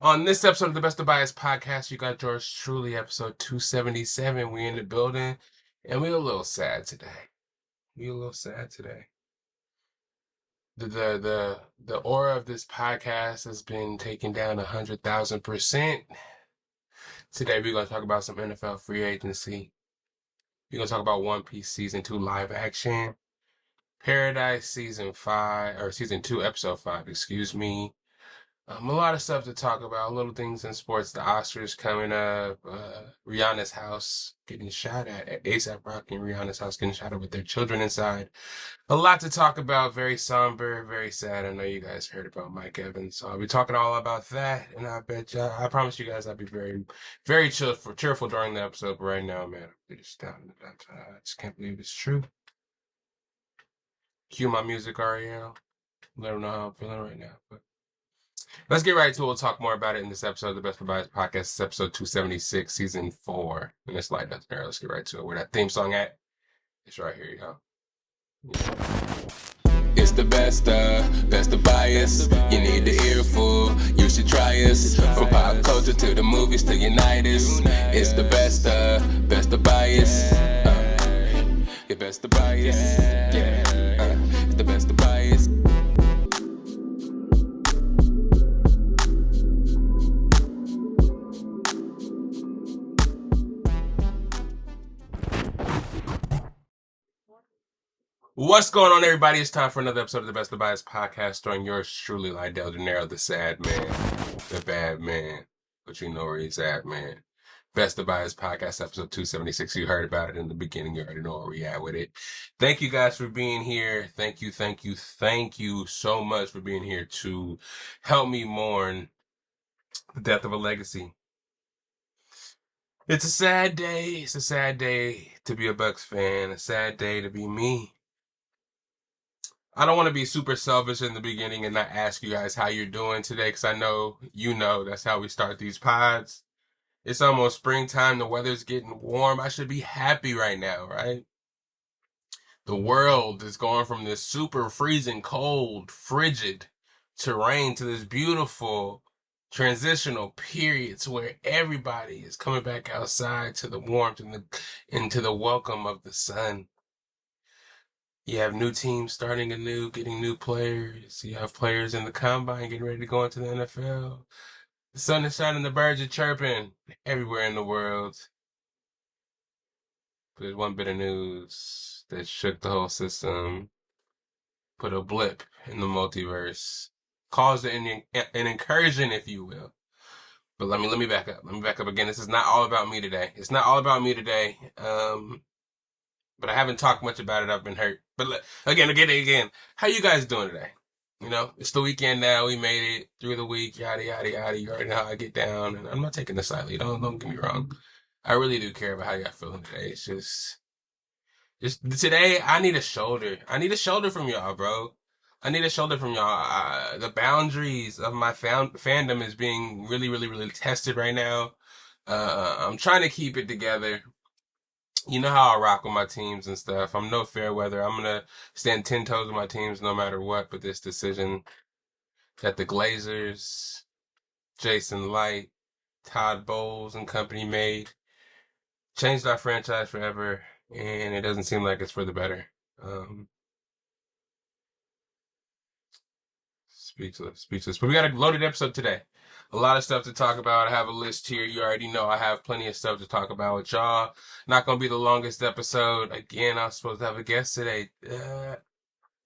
On this episode of the Best of Bias Podcast, you got yours truly, episode 277. We in the building, and we're a little sad today. The aura of this podcast has been taken down 100,000%. Today we're gonna talk about some NFL free agency. We're gonna talk about One Piece season 2 live action, Paradise season 2 episode 5. Excuse me. A lot of stuff to talk about, little things in sports, the Oscars coming up, Rihanna's house getting shot at, A$AP Rocky and Rihanna's house getting shot at with their children inside. A lot to talk about, very somber, very sad. I know you guys heard about Mike Evans, so I'll be talking all about that, and I promise you guys I'll be very, very cheerful during the episode, but right now, man, I'm just down. I just can't believe it's true. Cue my music, Ariel. Let them know how I'm feeling right now, but let's get right to it. We'll talk more about it in this episode of the Best of Bias Podcast. It's episode 276, season 4. And it's Lydell Dinero. Let's get right to it. Where that theme song at? It's right here, y'all. It's the best of bias. You need the earful, you should try us. From pop culture to the movies to Unitas. It's the best of bias. Your best of bias. It's the best of bias. What's going on, everybody? It's time for another episode of the Best of Bias Podcast, starring yours truly, Lydell Dinero, the sad man, the bad man, but you know where he's at, man. Best of Bias Podcast, episode 276. You heard about it in the beginning. You already know where we at with it. Thank you guys for being here. Thank you so much for being here to help me mourn the death of a legacy. It's a sad day. It's a sad day to be a Bucs fan. A sad day to be me. I don't want to be super selfish in the beginning and not ask you guys how you're doing today, because I know you know that's how we start these pods. It's almost springtime. The weather's getting warm. I should be happy right now, right? The world is going from this super freezing cold, frigid terrain to this beautiful transitional period to where everybody is coming back outside to the warmth and into the welcome of the sun. You have new teams starting anew, getting new players. You have players in the combine getting ready to go into the NFL. The sun is shining, the birds are chirping everywhere in the world. But there's one bit of news that shook the whole system, put a blip in the multiverse, caused an incursion, if you will. But let me back up. Let me back up again. This is not all about me today. It's not all about me today. But I haven't talked much about it. I've been hurt. But again. How you guys doing today? You know, it's the weekend now. We made it through the week. Yada, yada, yada. You already know how I get down. And I'm not taking this lightly. Don't get me wrong. I really do care about how y'all feeling today. It's just today, I need a shoulder. I need a shoulder from y'all, bro. I need a shoulder from y'all. The boundaries of my fandom is being really, really, really tested right now. I'm trying to keep it together. You know how I rock with my teams and stuff. I'm no fair weather. I'm going to stand 10 toes with my teams no matter what. But this decision that the Glazers, Jason Light, Todd Bowles and company made changed our franchise forever. And it doesn't seem like it's for the better. Speechless. But we got a loaded episode today. A lot of stuff to talk about. I have a list here. You already know I have plenty of stuff to talk about with y'all. Not going to be the longest episode. Again, I was supposed to have a guest today.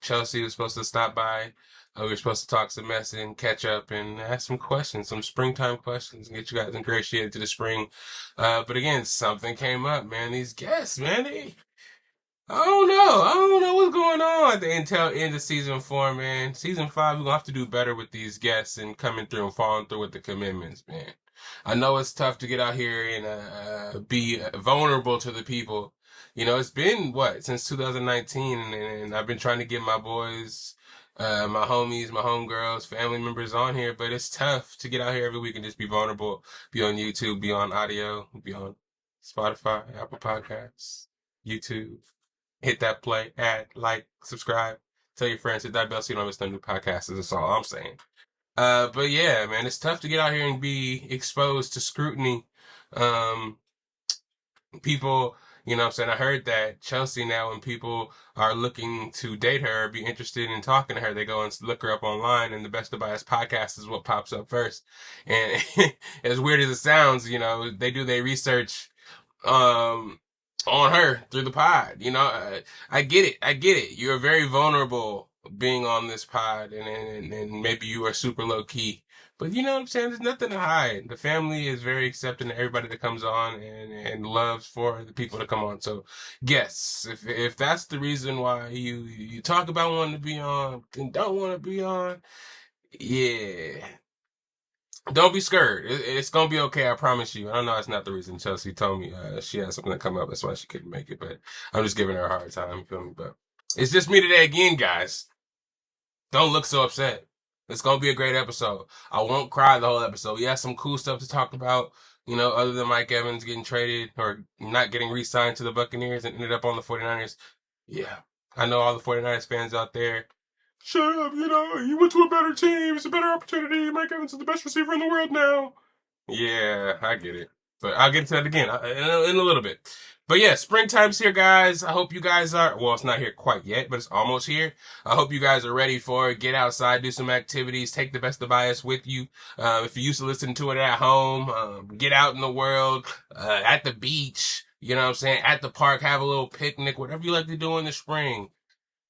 Chelsea was supposed to stop by. We were supposed to talk some mess and catch up and ask some questions, some springtime questions, and get you guys ingratiated to the spring. But again, something came up, man. These guests, man, I don't know what's going on until end of season 4, man. Season 5, we're gonna have to do better with these guests and coming through and following through with the commitments, man. I know it's tough to get out here and be vulnerable to the people. You know, it's been since 2019, and I've been trying to get my boys, my homies, my homegirls, family members on here, but it's tough to get out here every week and just be vulnerable, be on YouTube, be on audio, be on Spotify, Apple Podcasts, YouTube. Hit that play, add, like, subscribe, tell your friends, hit that bell so you don't miss no new podcasts. That's all I'm saying. But yeah, man, it's tough to get out here and be exposed to scrutiny. Um, people, you know what I'm saying? I heard that Chelsea now, when people are looking to date her or be interested in talking to her, they go and look her up online, and the Best of Bias podcast is what pops up first. And as weird as it sounds, they do their research um on her through the pod. I get it. I get it. You're very vulnerable being on this pod, and maybe you are super low key. But you know what I'm saying? There's nothing to hide. The family is very accepting of everybody that comes on, and loves for the people to come on. So, yes, if that's the reason why you talk about wanting to be on and don't want to be on, yeah, don't be scared. It's gonna be okay. I promise you. I know it's not the reason Chelsea told me she had something to come up. That's why she couldn't make it. But I'm just giving her a hard time. You feel me? But it's just me today again, guys. Don't look so upset. It's gonna be a great episode. I won't cry the whole episode. We have some cool stuff to talk about. Other than Mike Evans getting traded or not getting re-signed to the Buccaneers and ended up on the 49ers. Yeah, I know all the 49ers fans out there. Shut up, you went to a better team. It's a better opportunity. Mike Evans is the best receiver in the world now. Yeah, I get it. But I'll get into that again in a little bit. But yeah, springtime's here, guys. I hope you guys are, well, it's not here quite yet, but it's almost here. I hope you guys are ready for it. Get outside, do some activities, take the Best of Bias with you. If you used to listen to it at home, get out in the world, at the beach, you know what I'm saying, at the park, have a little picnic, whatever you like to do in the spring.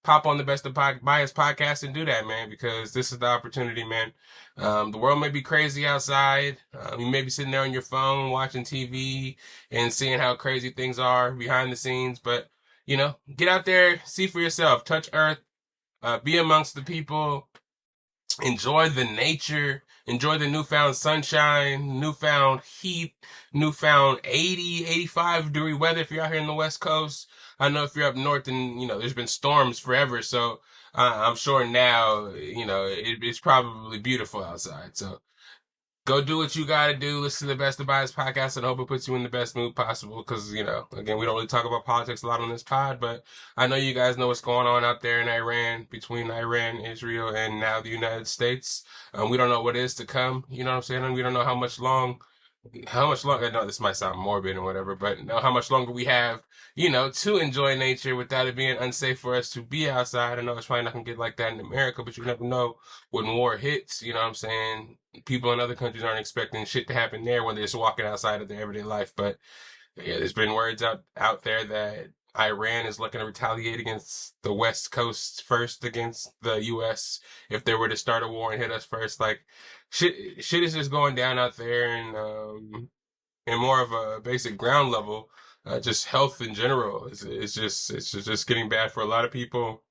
Pop on the Best of Bias podcast and do that, man, because this is the opportunity, man. The world may be crazy outside. You may be sitting there on your phone watching TV and seeing how crazy things are behind the scenes, but get out there, see for yourself, touch earth, be amongst the people, enjoy the nature, enjoy the newfound sunshine, newfound heat, newfound 80, 85 degree weather if you're out here in the West Coast. I know if you're up north, and there's been storms forever, so I'm sure now it's probably beautiful outside. So go do what you gotta do. Listen to the Best of Bias podcast, and I hope it puts you in the best mood possible. Because again, we don't really talk about politics a lot on this pod, but I know you guys know what's going on out there in Iran, between Iran, Israel, and now the United States. We don't know what is to come. You know what I'm saying? We don't know how much longer. I know this might sound morbid or whatever, but know how much longer we have, to enjoy nature without it being unsafe for us to be outside. I know it's probably not gonna get like that in America, but you never know when war hits. You know what I'm saying? People in other countries aren't expecting shit to happen there when they're just walking outside of their everyday life. But yeah, there's been words out there that Iran is looking to retaliate against the West Coast first against the U.S. if they were to start a war and hit us first. Like shit is just going down out there, and more of a basic ground level, just health in general. It's just getting bad for a lot of people.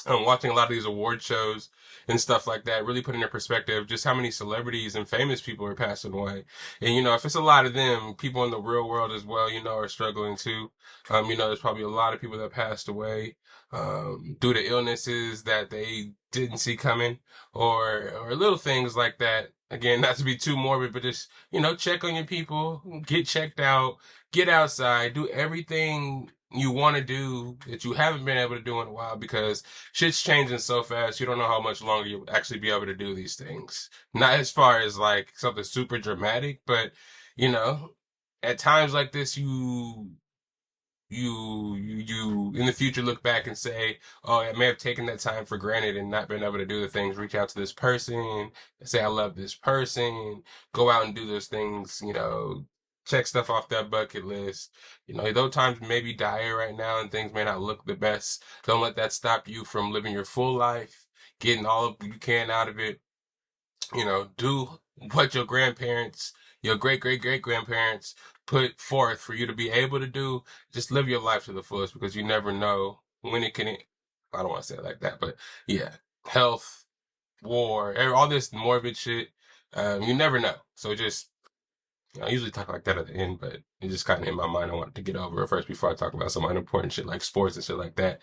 I'm watching a lot of these award shows and stuff like that, really put into perspective just how many celebrities and famous people are passing away. And, if it's a lot of them, people in the real world as well, are struggling too. There's probably a lot of people that passed away, due to illnesses that they didn't see coming, or little things like that. Again, not to be too morbid, but just, check on your people, get checked out, get outside, do everything you want to do that you haven't been able to do in a while, because shit's changing so fast. You don't know how much longer you'll actually be able to do these things. Not as far as like something super dramatic, but at times like this, you in the future look back and say, oh, I may have taken that time for granted and not been able to do the things, reach out to this person, say I love this person, go out and do those things, check stuff off that bucket list. Those times may be dire right now and things may not look the best. Don't let that stop you from living your full life, getting all of you can out of it. Do what your grandparents, your great great great grandparents put forth for you to be able to do. Just live your life to the fullest, because you never know when it can. I don't want to say it like that, but yeah, health, war, all this morbid shit. You never know. So just, I usually talk like that at the end, but it just kind of in my mind. I wanted to get over it first before I talk about some unimportant shit like sports and shit like that.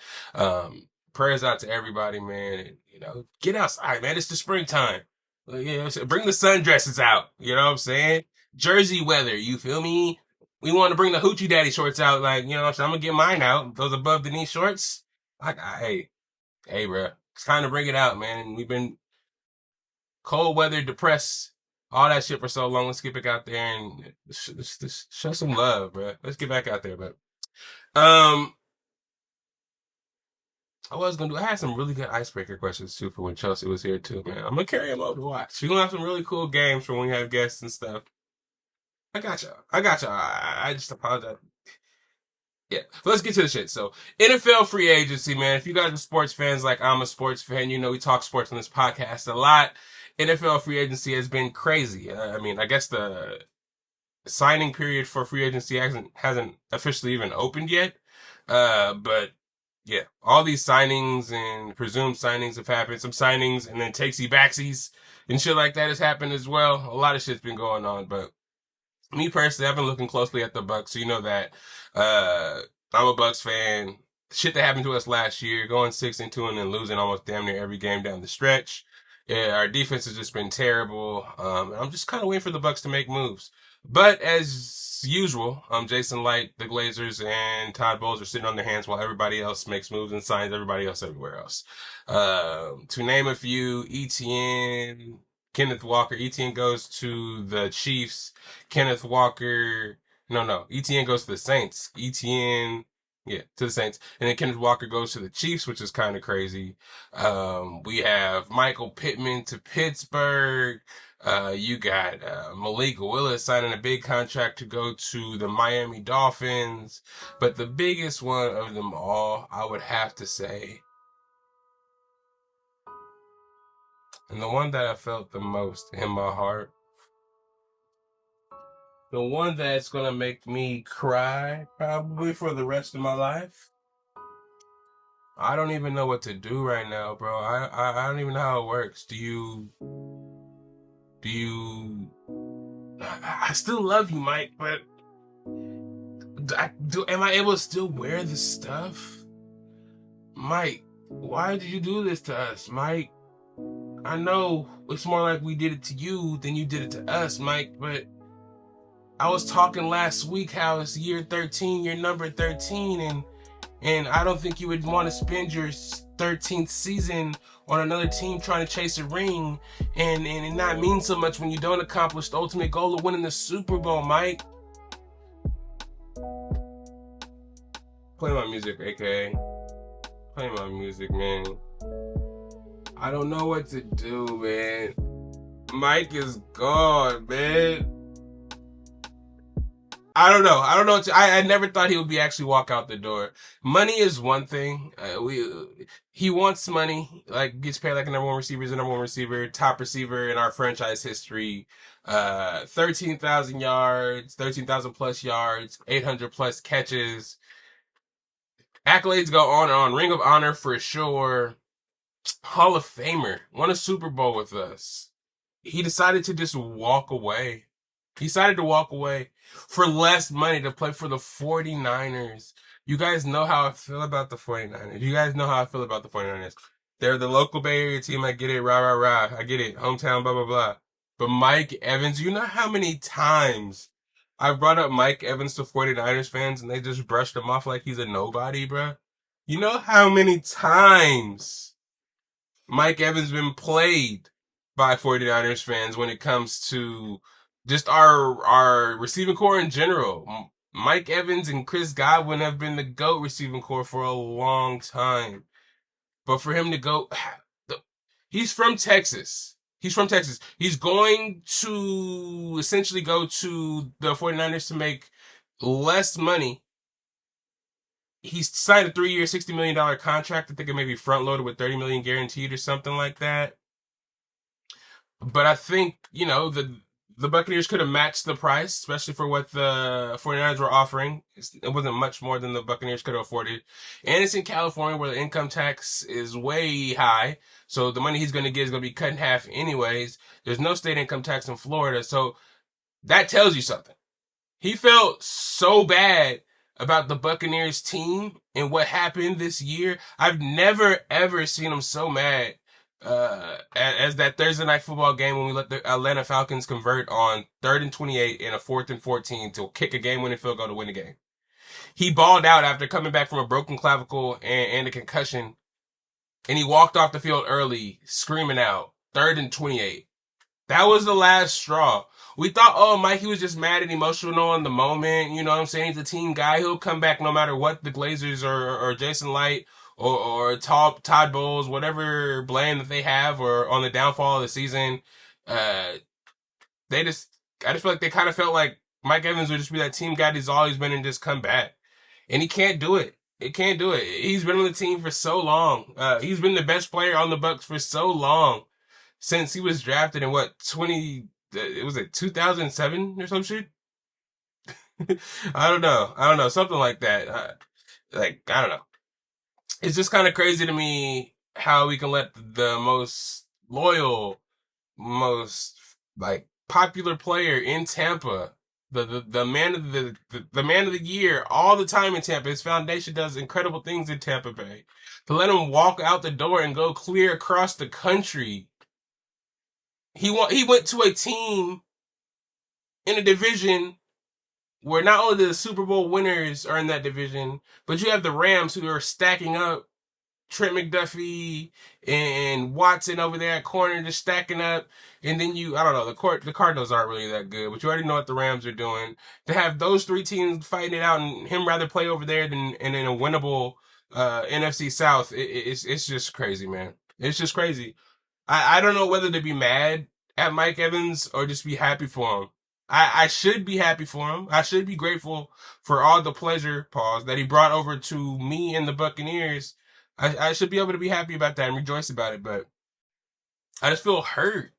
Prayers out to everybody, man. And, get outside, man. It's the springtime. Bring the sundresses out. You know what I'm saying? Jersey weather. You feel me? We want to bring the hoochie daddy shorts out. Like, what I'm saying? I'm gonna get mine out. Those above the knee shorts. Hey, bro. It's time to bring it out, man. cold weather, depressed, all that shit for so long. Let's get back out there and show some love, bro. Let's get back out there, but I had some really good icebreaker questions too for when Chelsea was here too, man. I'm gonna carry them over to watch. We're gonna have some really cool games for when we have guests and stuff. I got y'all. I just apologize. Yeah, but let's get to the shit. So, NFL free agency, man. If you guys are sports fans like I'm a sports fan, you know we talk sports on this podcast a lot. NFL free agency has been crazy. I mean, I guess the signing period for free agency hasn't officially even opened yet. But yeah, all these signings and presumed signings have happened. Some signings and then takesy backsies and shit like that has happened as well. A lot of shit's been going on, but me personally, I've been looking closely at the Bucs, so you know that I'm a Bucs fan. Shit that happened to us last year, going 6-2 and then losing almost damn near every game down the stretch. Yeah, our defense has just been terrible. I'm just kind of waiting for the Bucs to make moves. But as usual, Jason Light, the Glazers, and Todd Bowles are sitting on their hands while everybody else makes moves and signs everybody else everywhere else. To name a few, ETN, Kenneth Walker. ETN goes to the Chiefs. Kenneth Walker, no. ETN goes to the Saints. ETN, yeah, to the Saints. And then Kenneth Walker goes to the Chiefs, which is kind of crazy. We have Michael Pittman to Pittsburgh. You got Malik Willis signing a big contract to go to the Miami Dolphins. But the biggest one of them all, I would have to say, and the one that I felt the most in my heart, the one that's gonna make me cry probably for the rest of my life. I don't even know what to do right now, bro. I don't even know how it works. I still love you, Mike, but am I able to still wear the stuff? Mike, why did you do this to us, Mike? I know it's more like we did it to you than you did it to us, Mike, but I was talking last week how it's year 13, you're number 13, and I don't think you would want to spend your 13th season on another team trying to chase a ring and it not mean so much when you don't accomplish the ultimate goal of winning the Super Bowl, Mike. Play my music, aka. Play my music, man. I don't know what to do, man. Mike is gone, man. I don't know. I never thought he would actually walk out the door. Money is one thing. He wants money. Like, gets paid like a number one receiver. He's a number one receiver, top receiver in our franchise history. 13,000 yards, 13,000 plus yards, 800 plus catches. Accolades go on and on. Ring of Honor for sure. Hall of Famer. Won a Super Bowl with us. He decided to just walk away. He decided to walk away for less money to play for the 49ers. You guys know how I feel about the 49ers. You guys know how I feel about the 49ers. They're the local Bay Area team. I get it. Rah, rah, rah. I get it. Hometown, blah, blah, blah. But Mike Evans, you know how many times I've brought up Mike Evans to 49ers fans and they just brushed him off like he's a nobody, bruh? You know how many times Mike Evans been played by 49ers fans when it comes to just our receiving core in general. Mike Evans and Chris Godwin have been the GOAT receiving core for a long time. But for him to go, he's from Texas. He's going to essentially go to the 49ers to make less money. He's signed a 3-year, $60 million contract. I think it may be front loaded with $30 million guaranteed or something like that. But I think, you know, the Buccaneers could have matched the price, especially for what the 49ers were offering. It wasn't much more than the Buccaneers could have afforded. And it's in California where the income tax is way high. So the money he's going to get is going to be cut in half anyways. There's no state income tax in Florida. So that tells you something. He felt so bad about the Buccaneers team and what happened this year. I've never, ever seen him so mad as that Thursday night football game when we let the Atlanta Falcons convert on 3rd and 28 and a 4th and 14 to kick a game-winning field goal to win the game. He balled out after coming back from a broken clavicle and a concussion, and he walked off the field early, screaming out, 3rd and 28. That was the last straw. We thought, oh, Mikey was just mad and emotional in the moment. You know what I'm saying? He's a team guy. He'll come back no matter what the Glazers or Jason Light or Todd Bowles, whatever blame that they have or on the downfall of the season. Uh, I just feel like they kind of felt like Mike Evans would just be that team guy he's always been and just come back. And he can't do it. He can't do it. He's been on the team for so long. He's been the best player on the Bucs for so long since he was drafted in what, 2007 or some shit? I don't know. Something like that. I don't know. It's just kind of crazy to me how we can let the most loyal, most like popular player in Tampa, the man of the man of the year all the time in Tampa. His foundation does incredible things in Tampa Bay. To let him walk out the door and go clear across the country. He went to a team in a division where not only the Super Bowl winners are in that division, but you have the Rams who are stacking up Trent McDuffie and Watson over there at corner just stacking up. And then I don't know, the Cardinals aren't really that good, but you already know what the Rams are doing. To have those three teams fighting it out and him rather play over there than in a winnable NFC South, it's just crazy, man. It's just crazy. I don't know whether to be mad at Mike Evans or just be happy for him. I should be happy for him. I should be grateful for all the pleasure, that he brought over to me and the Buccaneers. I should be able to be happy about that and rejoice about it, but I just feel hurt.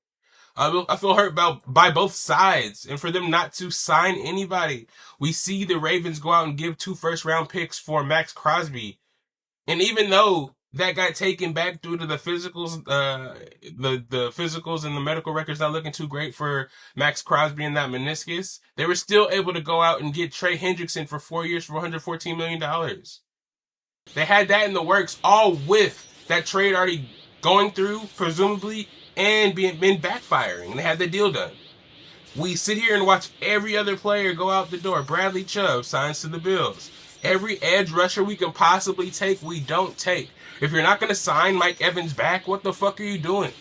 I feel hurt by both sides, and for them not to sign anybody. We see the Ravens go out and give 2 first-round picks for Max Crosby, and even though that got taken back due to the physicals, the physicals and the medical records not looking too great for Max Crosby and that meniscus, they were still able to go out and get Trey Hendrickson for 4 years for $114 million. They had that in the works, all with that trade already going through, presumably, and been backfiring. And they had the deal done. We sit here and watch every other player go out the door. Bradley Chubb signs to the Bills. Every edge rusher we can possibly take, we don't take. If you're not going to sign Mike Evans back, what the fuck are you doing?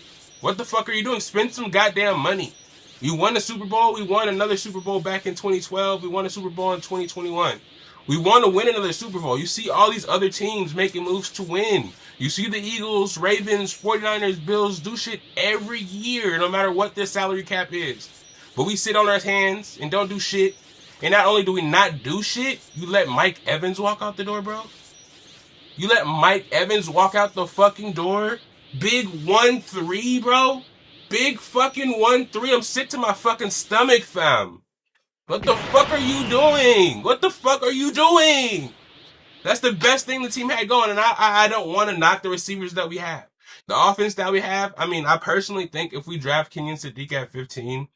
What the fuck are you doing? Spend some goddamn money. You won a Super Bowl. We won another Super Bowl back in 2012. We won a Super Bowl in 2021. We want to win another Super Bowl. You see all these other teams making moves to win. You see the Eagles, Ravens, 49ers, Bills do shit every year, no matter what their salary cap is. But we sit on our hands and don't do shit. And not only do we not do shit, you let Mike Evans walk out the door, bro. You let Mike Evans walk out the fucking door. Big 1-3, bro. Big fucking 1-3. I'm sick to my fucking stomach, fam. What the fuck are you doing? What the fuck are you doing? That's the best thing the team had going, and I don't want to knock the receivers that we have. The offense that we have, I mean, I personally think if we draft Kenyon Sadiq at 15,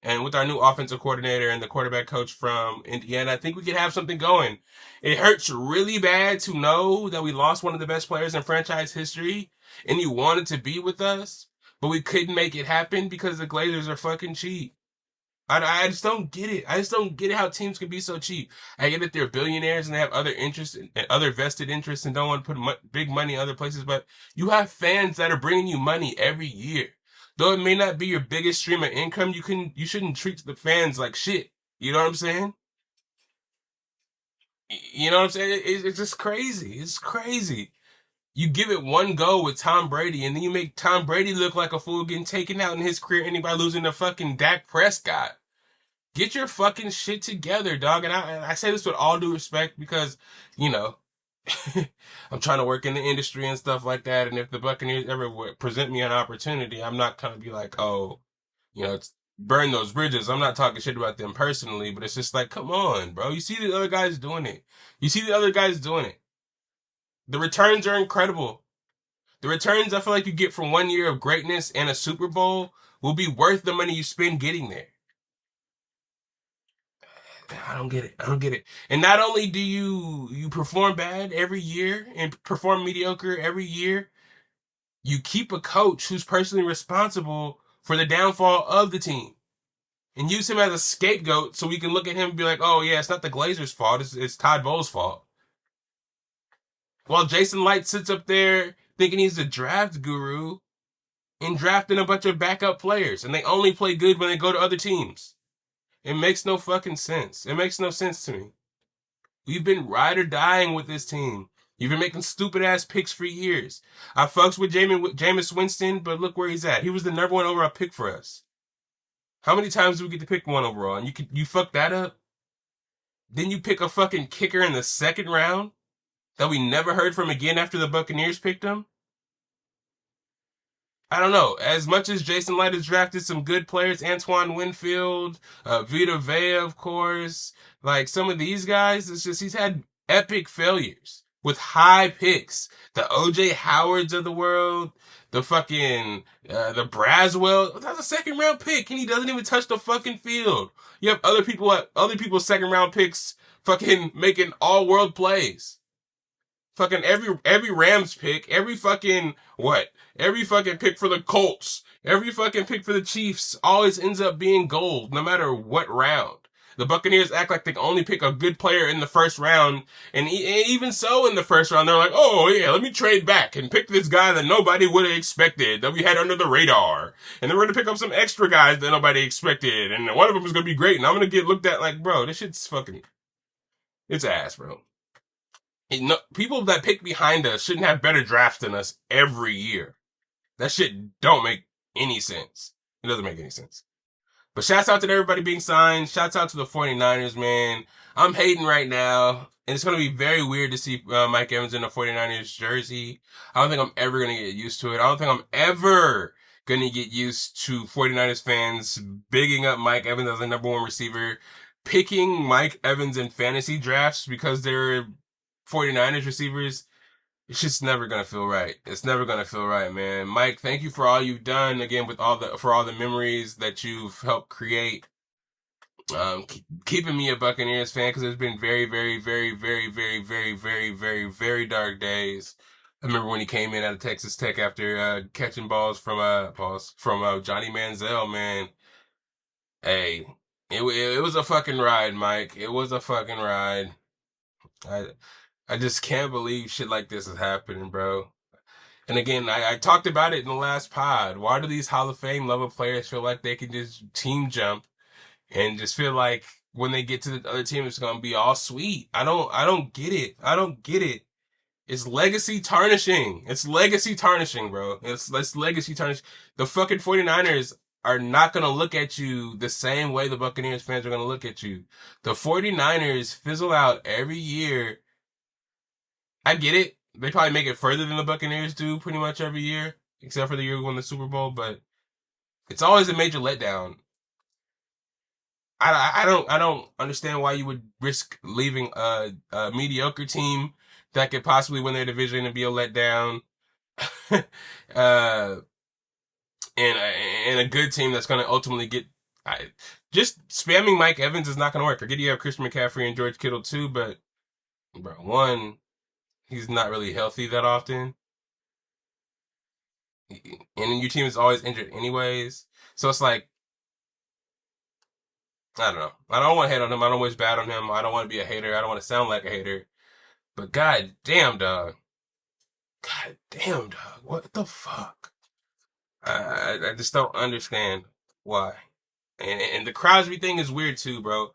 and with our new offensive coordinator and the quarterback coach from Indiana, I think we could have something going. It hurts really bad to know that we lost one of the best players in franchise history, and you wanted to be with us, but we couldn't make it happen because the Glazers are fucking cheap. I just don't get it. I just don't get it how teams can be so cheap. I get that they're billionaires and they have other interests and other vested interests and don't want to put big money in other places, but you have fans that are bringing you money every year. Though it may not be your biggest stream of income, you shouldn't treat the fans like shit. You know what I'm saying? You know what I'm saying? It's just crazy. It's crazy. You give it one go with Tom Brady, and then you make Tom Brady look like a fool getting taken out in his career, anybody losing to fucking Dak Prescott. Get your fucking shit together, dog. And I say this with all due respect because, you know, I'm trying to work in the industry and stuff like that. And if the Buccaneers ever present me an opportunity, I'm not going to be like, oh, you know, burn those bridges. I'm not talking shit about them personally, but it's just like, come on, bro. You see the other guys doing it. The returns are incredible. The returns I feel like you get from 1 year of greatness and a Super Bowl will be worth the money you spend getting there. I don't get it. And not only do you perform bad every year and perform mediocre every year, you keep a coach who's personally responsible for the downfall of the team and use him as a scapegoat so we can look at him and be like, oh yeah, it's not the Glazers' fault, it's Todd Bowles' fault. While Jason Light sits up there thinking he's the draft guru and drafting a bunch of backup players, and they only play good when they go to other teams. It makes no fucking sense. It makes no sense to me. We've been ride or dying with this team. You've been making stupid ass picks for years. I fucks with Jameis Winston, but look where he's at. He was the number one overall pick for us. How many times do we get to pick one overall? And you fuck that up? Then you pick a fucking kicker in the second round that we never heard from again after the Buccaneers picked him? I don't know. As much as Jason Light has drafted some good players, Antoine Winfield, Vita Vea, of course, like some of these guys, it's just he's had epic failures with high picks. The OJ Howards of the world, the fucking the Braswell. That's a second round pick, and he doesn't even touch the fucking field. You have other people's second round picks fucking making all world plays. Fucking every Rams pick, every fucking pick for the Colts, every fucking pick for the Chiefs always ends up being gold, no matter what round. The Buccaneers act like they can only pick a good player in the first round, and even so in the first round, they're like, oh yeah, let me trade back and pick this guy that nobody would have expected, that we had under the radar. And then we're going to pick up some extra guys that nobody expected, and one of them is going to be great, and I'm going to get looked at like, bro, this shit's fucking, it's ass, bro. No, people that pick behind us shouldn't have better drafts than us every year. That shit don't make any sense. It doesn't make any sense. But shouts out to everybody being signed. Shouts out to the 49ers, man. I'm hating right now. And it's going to be very weird to see Mike Evans in a 49ers jersey. I don't think I'm ever going to get used to it. I don't think I'm ever going to get used to 49ers fans bigging up Mike Evans as the number one receiver, picking Mike Evans in fantasy drafts because they're 49ers receivers. It's just never gonna feel right. It's never gonna feel right, man. Mike, thank you for all you've done again for all the memories that you've helped create. Keeping me a Buccaneers fan because it's been very, very, very, very, very, very, very, very, very dark days. I remember when he came in out of Texas Tech after catching balls from Johnny Manziel, man. Hey, it was a fucking ride, Mike. It was a fucking ride. I just can't believe shit like this is happening, bro. And again, I talked about it in the last pod. Why do these Hall of Fame level players feel like they can just team jump and just feel like when they get to the other team, it's going to be all sweet? I don't get it. I don't get it. It's legacy tarnishing. It's legacy tarnishing, bro. It's legacy tarnishing. The fucking 49ers are not going to look at you the same way the Buccaneers fans are going to look at you. The 49ers fizzle out every year. I get it. They probably make it further than the Buccaneers do pretty much every year, except for the year we won the Super Bowl, but it's always a major letdown. I don't understand why you would risk leaving a mediocre team that could possibly win their division and be a letdown. And a good team that's going to ultimately get, just spamming Mike Evans is not going to work. I get you have Christian McCaffrey and George Kittle too, but bro, one, he's not really healthy that often. And your team is always injured anyways. So it's like, I don't know. I don't want to hate on him. I don't wish bad on him. I don't want to be a hater. I don't want to sound like a hater. But god damn, dog. God damn, dog. What the fuck? I just don't understand why. And the Crosby thing is weird too, bro.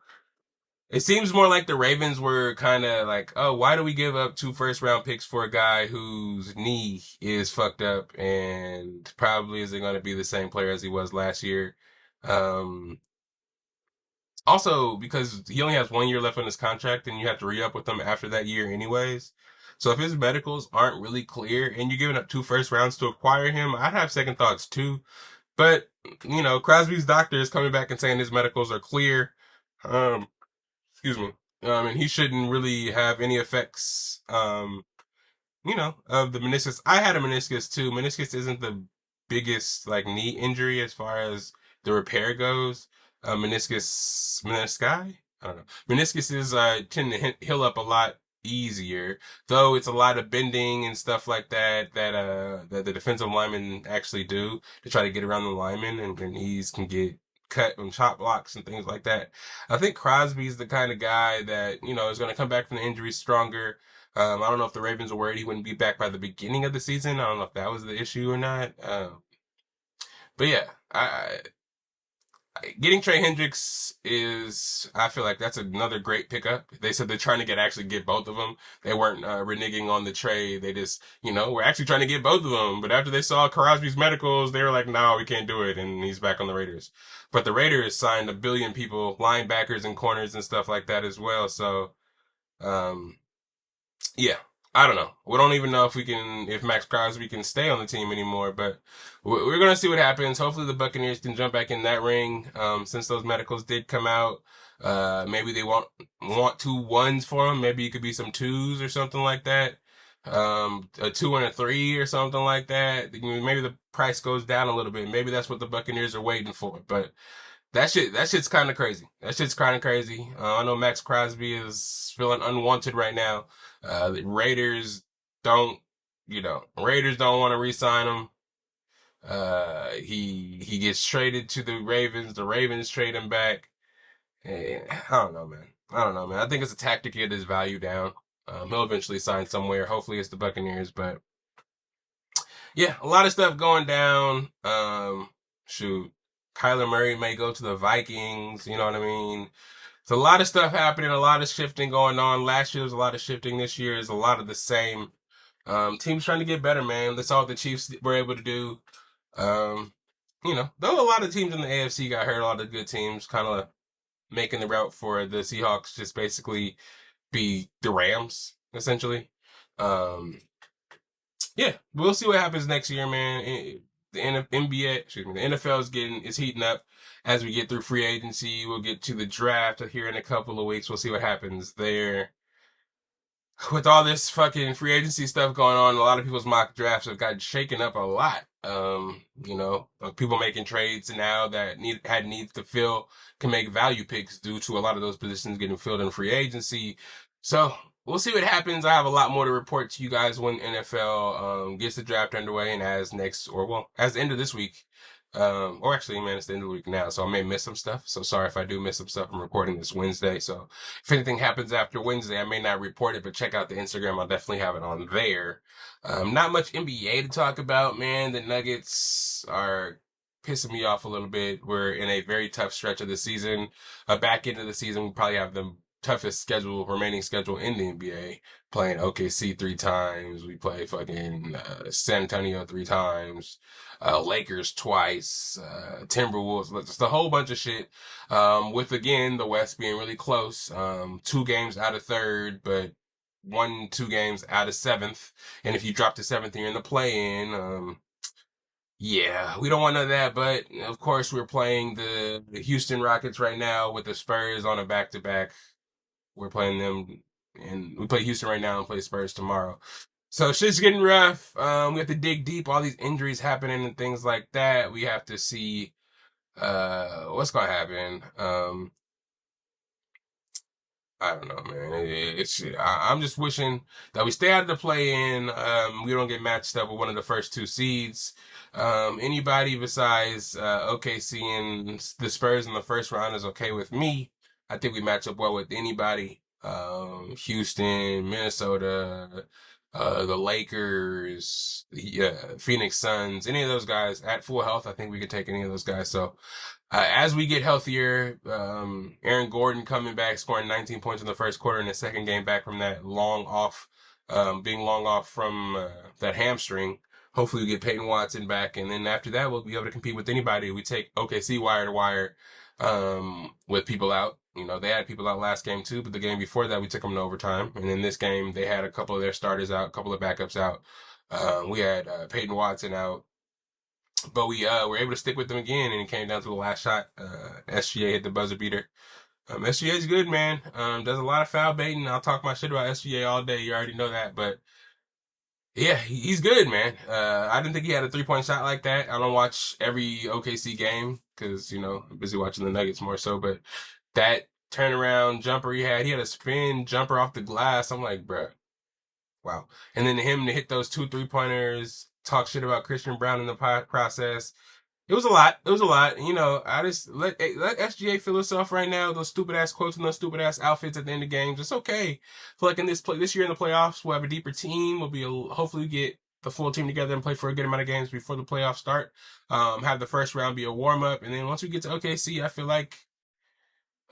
It seems more like the Ravens were kind of like, oh, why do we give up 2 first-round picks for a guy whose knee is fucked up and probably isn't going to be the same player as he was last year? Also, because he only has 1 year left on his contract and you have to re-up with him after that year anyways. So if his medicals aren't really clear and you're giving up 2 first rounds to acquire him, I'd have second thoughts too. But, you know, Crosby's doctor is coming back and saying his medicals are clear. Excuse me. And he shouldn't really have any effects, you know, of the meniscus. I had a meniscus too. Meniscus isn't the biggest, like, knee injury as far as the repair goes. Menisci? I don't know. Meniscuses, tend to heal up a lot easier, though it's a lot of bending and stuff like that the defensive linemen actually do to try to get around the linemen, and knees can get cut on chop blocks and things like that. I think Crosby's the kind of guy that, you know, is going to come back from the injury stronger. I don't know if the Ravens were worried he wouldn't be back by the beginning of the season. I don't know if that was the issue or not. But yeah, getting Trey Hendricks I feel like that's another great pickup. They said they're trying to actually get both of them. They weren't reneging on the trade. They just, we're actually trying to get both of them. But after they saw Crosby's medicals, they were like, no, we can't do it. And he's back on the Raiders. But the Raiders signed 1 billion people, linebackers and corners and stuff like that as well. So, yeah, I don't know. We don't even know if Max Crosby can stay on the team anymore, but we're going to see what happens. Hopefully the Buccaneers can jump back in that ring, since those medicals did come out. Maybe they want 2 1s for him. Maybe it could be some 2s or something like that. A 2 and a 3 or something like that. Maybe the price goes down a little bit. Maybe that's what the Buccaneers are waiting for, but that shit's kind of crazy. That shit's kind of crazy. I know Max Crosby is feeling unwanted right now. The Raiders don't want to re-sign him. He gets traded to the Ravens. The Ravens trade him back. And I don't know, man. I think it's a tactic to get his value down. He'll eventually sign somewhere. Hopefully it's the Buccaneers, but yeah, a lot of stuff going down. Shoot. Kyler Murray may go to the Vikings, you know what I mean? It's a lot of stuff happening, a lot of shifting going on. Last year was a lot of shifting. This year is a lot of the same. Teams trying to get better, man. That's all the Chiefs were able to do. Though a lot of teams in the AFC got hurt, a lot of good teams kind of making the route for the Seahawks just basically be the Rams, essentially. Yeah, we'll see what happens next year, man. The NFL is heating up as we get through free agency. We'll get to the draft here in a couple of weeks. We'll see what happens there. With all this fucking free agency stuff going on, a lot of people's mock drafts have gotten shaken up a lot. People making trades now that had needs to fill can make value picks due to a lot of those positions getting filled in free agency. So we'll see what happens. I have a lot more to report to you guys when NFL gets the draft underway and as the end of this week. Or actually, man, it's the end of the week now, so I may miss some stuff. So sorry if I do miss some stuff. I'm recording this Wednesday, so if anything happens after Wednesday, I may not report it, but check out the Instagram. I'll definitely have it on there. Not much NBA to talk about, man. The Nuggets are pissing me off a little bit. We're in a very tough stretch of the season. Back into the season, we probably have the toughest remaining schedule in the NBA. Playing OKC 3 times. We play fucking San Antonio 3 times. Lakers twice. Timberwolves. Just a whole bunch of shit. With, again, the West being really close. 2 games out of 3rd, but 2 games out of 7th. And if you drop to 7th, you're in the play-in. Yeah, we don't want none of that, but of course we're playing the Houston Rockets right now with the Spurs on a back-to-back. We're playing them, and we play Houston right now and play Spurs tomorrow. So shit's getting rough. We have to dig deep. All these injuries happening and things like that. We have to see what's gonna happen. I don't know, man. I'm just wishing that we stay out of the play-in. We don't get matched up with one of the first 2 seeds. Anybody besides OKC and the Spurs in the first round is okay with me. I think we match up well with anybody. Houston, Minnesota, the Lakers, Phoenix Suns, any of those guys at full health. I think we could take any of those guys. So, as we get healthier, Aaron Gordon coming back, scoring 19 points in the first quarter in the second game back from that being long off from that hamstring. Hopefully we get Peyton Watson back, and then after that we'll be able to compete with anybody. We take OKC wire to wire with people out. They had people out last game too, but the game before that we took them to overtime. And in this game they had a couple of their starters out, a couple of backups out. We had Peyton Watson out, but we were able to stick with them again, and it came down to the last shot. SGA hit the buzzer beater. SGA's good, man. Does a lot of foul baiting. I'll talk my shit about SGA all day. You already know that, but yeah, he's good, man. I didn't think he had a 3-point shot like that. I don't watch every OKC game because, I'm busy watching the Nuggets more so, but that turnaround jumper he had a spin jumper off the glass. I'm like, bruh, wow. And then him to hit those 2 3-pointers, talk shit about Christian Brown in the process. It was a lot. I just let SGA feel himself right now. Those stupid ass quotes and those stupid ass outfits at the end of games. It's okay. I feel like this year in the playoffs, we'll have a deeper team. Hopefully we get the full team together and play for a good amount of games before the playoffs start. Have the first round be a warm up, and then once we get to OKC, I feel like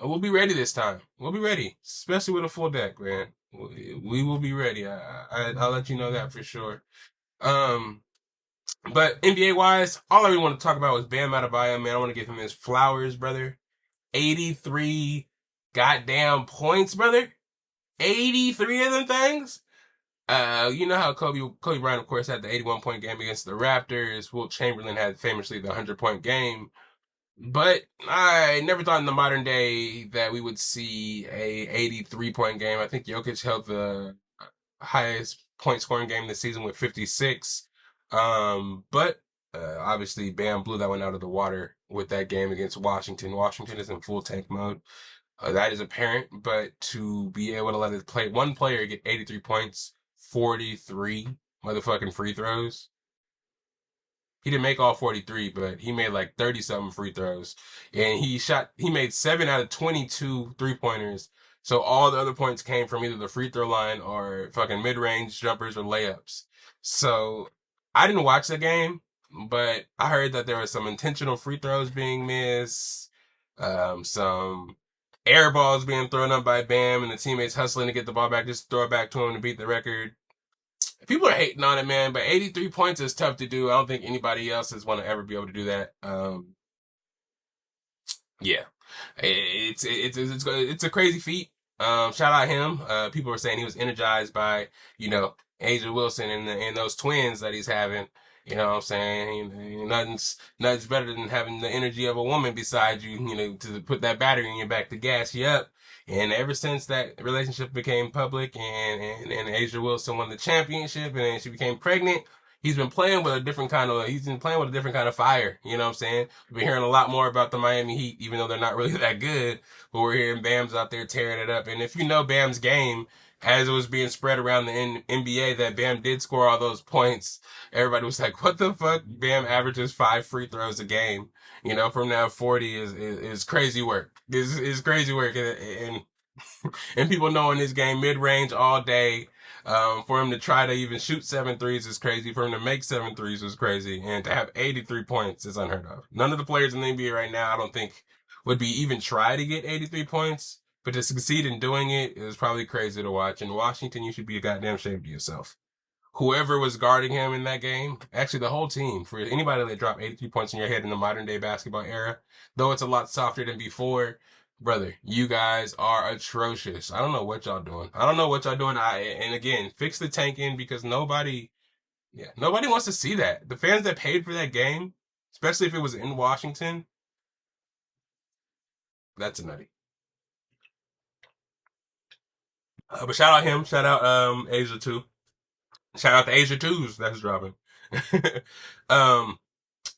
we'll be ready this time. We'll be ready, especially with a full deck, man. We will be ready. I'll let you know that for sure. But NBA wise, all I really want to talk about was Bam Adebayo, man. I want to give him his flowers, brother. 83 goddamn points, brother. 83 of them things. You know how Kobe Bryant, of course, had the 81-point game against the Raptors. Wilt Chamberlain had famously the 100-point game. But I never thought in the modern day that we would see a 83-point game. I think Jokic held the highest point scoring game this season with 56. But obviously Bam blew that one out of the water with that game against Washington. Washington is in full tank mode. That is apparent, but to be able to let one player get 83 points, 43 motherfucking free throws. He didn't make all 43, but he made like 30 something free throws. And he made 7 out of 22 3-pointers. So all the other points came from either the free throw line or fucking mid-range jumpers or layups. So I didn't watch the game, but I heard that there were some intentional free throws being missed, some air balls being thrown up by Bam and the teammates hustling to get the ball back, just throw it back to him to beat the record. People are hating on it, man, but 83 points is tough to do. I don't think anybody else is going to ever be able to do that. Yeah, it's a crazy feat. Shout out him. People were saying he was energized by, Asia Wilson and those twins that he's having. You know what I'm saying? Nothing's better than having the energy of a woman beside you, to put that battery in your back to gas you up. And ever since that relationship became public and Asia Wilson won the championship and then she became pregnant, he's been playing with a different kind of fire. You know what I'm saying? We've been hearing a lot more about the Miami Heat, even though they're not really that good, but we're hearing Bam's out there tearing it up. And if you know Bam's game, as it was being spread around the NBA that Bam did score all those points, everybody was like, what the fuck? Bam averages 5 free throws a game. From now 40 is crazy work. Is crazy work. And people knowing this game mid-range all day, for him to try to even shoot 7 threes is crazy. For him to make 7 threes is crazy. And to have 83 points is unheard of. None of the players in the NBA right now, I don't think, would be even try to get 83 points. But to succeed in doing it is probably crazy to watch. In Washington, you should be a goddamn shame to yourself. Whoever was guarding him in that game, actually the whole team, for anybody that dropped 83 points in your head in the modern day basketball era, though it's a lot softer than before, brother, you guys are atrocious. I don't know what y'all doing. And again, fix the tanking because nobody wants to see that. The fans that paid for that game, especially if it was in Washington, that's a nutty. But shout out him. Shout out Asia too. Shout out to Asia 2s that's dropping.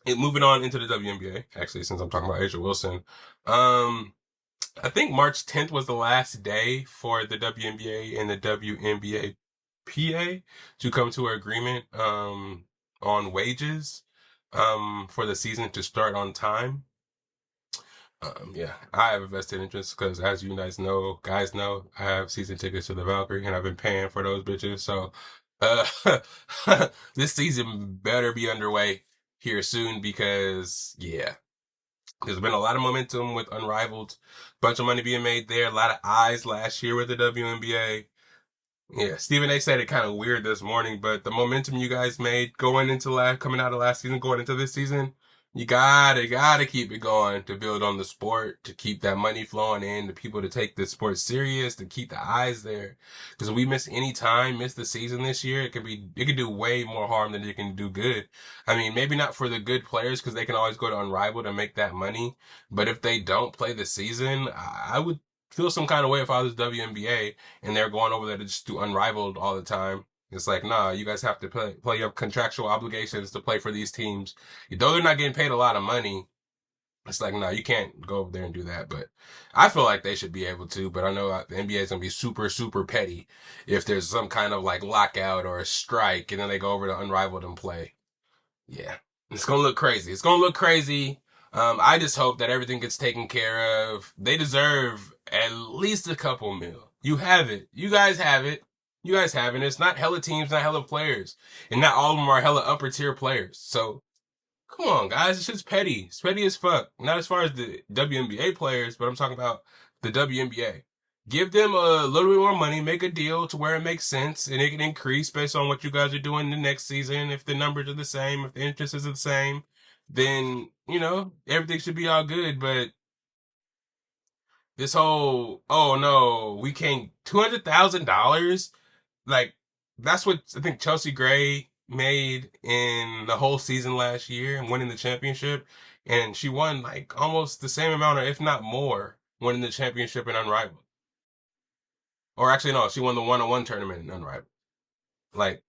Moving on into the WNBA, actually, since I'm talking about Asia Wilson. I think March 10th was the last day for the WNBA and the WNBA PA to come to an agreement on wages for the season to start on time. Yeah, I have a vested interest because, as you guys know, I have season tickets to the Valkyrie and I've been paying for those bitches. So, this season better be underway here soon because, yeah, there's been a lot of momentum with Unrivaled, bunch of money being made there, a lot of eyes last year with the WNBA. Yeah, Stephen A said it kind of weird this morning, but the momentum you guys made coming out of last season, going into this season, you gotta keep it going to build on the sport, to keep that money flowing in, to people to take the sport serious, to keep the eyes there. Because if we miss the season this year, it could do way more harm than it can do good. I mean, maybe not for the good players because they can always go to Unrivaled and make that money. But if they don't play the season, I would feel some kind of way if I was WNBA and they're going over there to just do Unrivaled all the time. It's like, nah, you guys have to play your contractual obligations to play for these teams. Though they're not getting paid a lot of money, it's like, nah, you can't go over there and do that. But I feel like they should be able to, but I know the NBA is going to be super, super petty if there's some kind of like lockout or a strike and then they go over to Unrivaled and play. Yeah, it's going to look crazy. I just hope that everything gets taken care of. They deserve at least a couple mil. You have it. You guys have it. You guys haven't. It's not hella teams, not hella players. And not all of them are hella upper tier players. So, come on, guys. It's just petty. It's petty as fuck. Not as far as the WNBA players, but I'm talking about the WNBA. Give them a little bit more money, make a deal to where it makes sense, and it can increase based on what you guys are doing the next season. If the numbers are the same, if the interest is the same, then, everything should be all good. But this whole, oh no, we can't, $200,000? Like, that's what I think Chelsea Gray made in the whole season last year and winning the championship. And she won like almost the same amount, or if not more, winning the championship in Unrivaled. Or actually, no, she won the one-on-one tournament in Unrivaled. Like,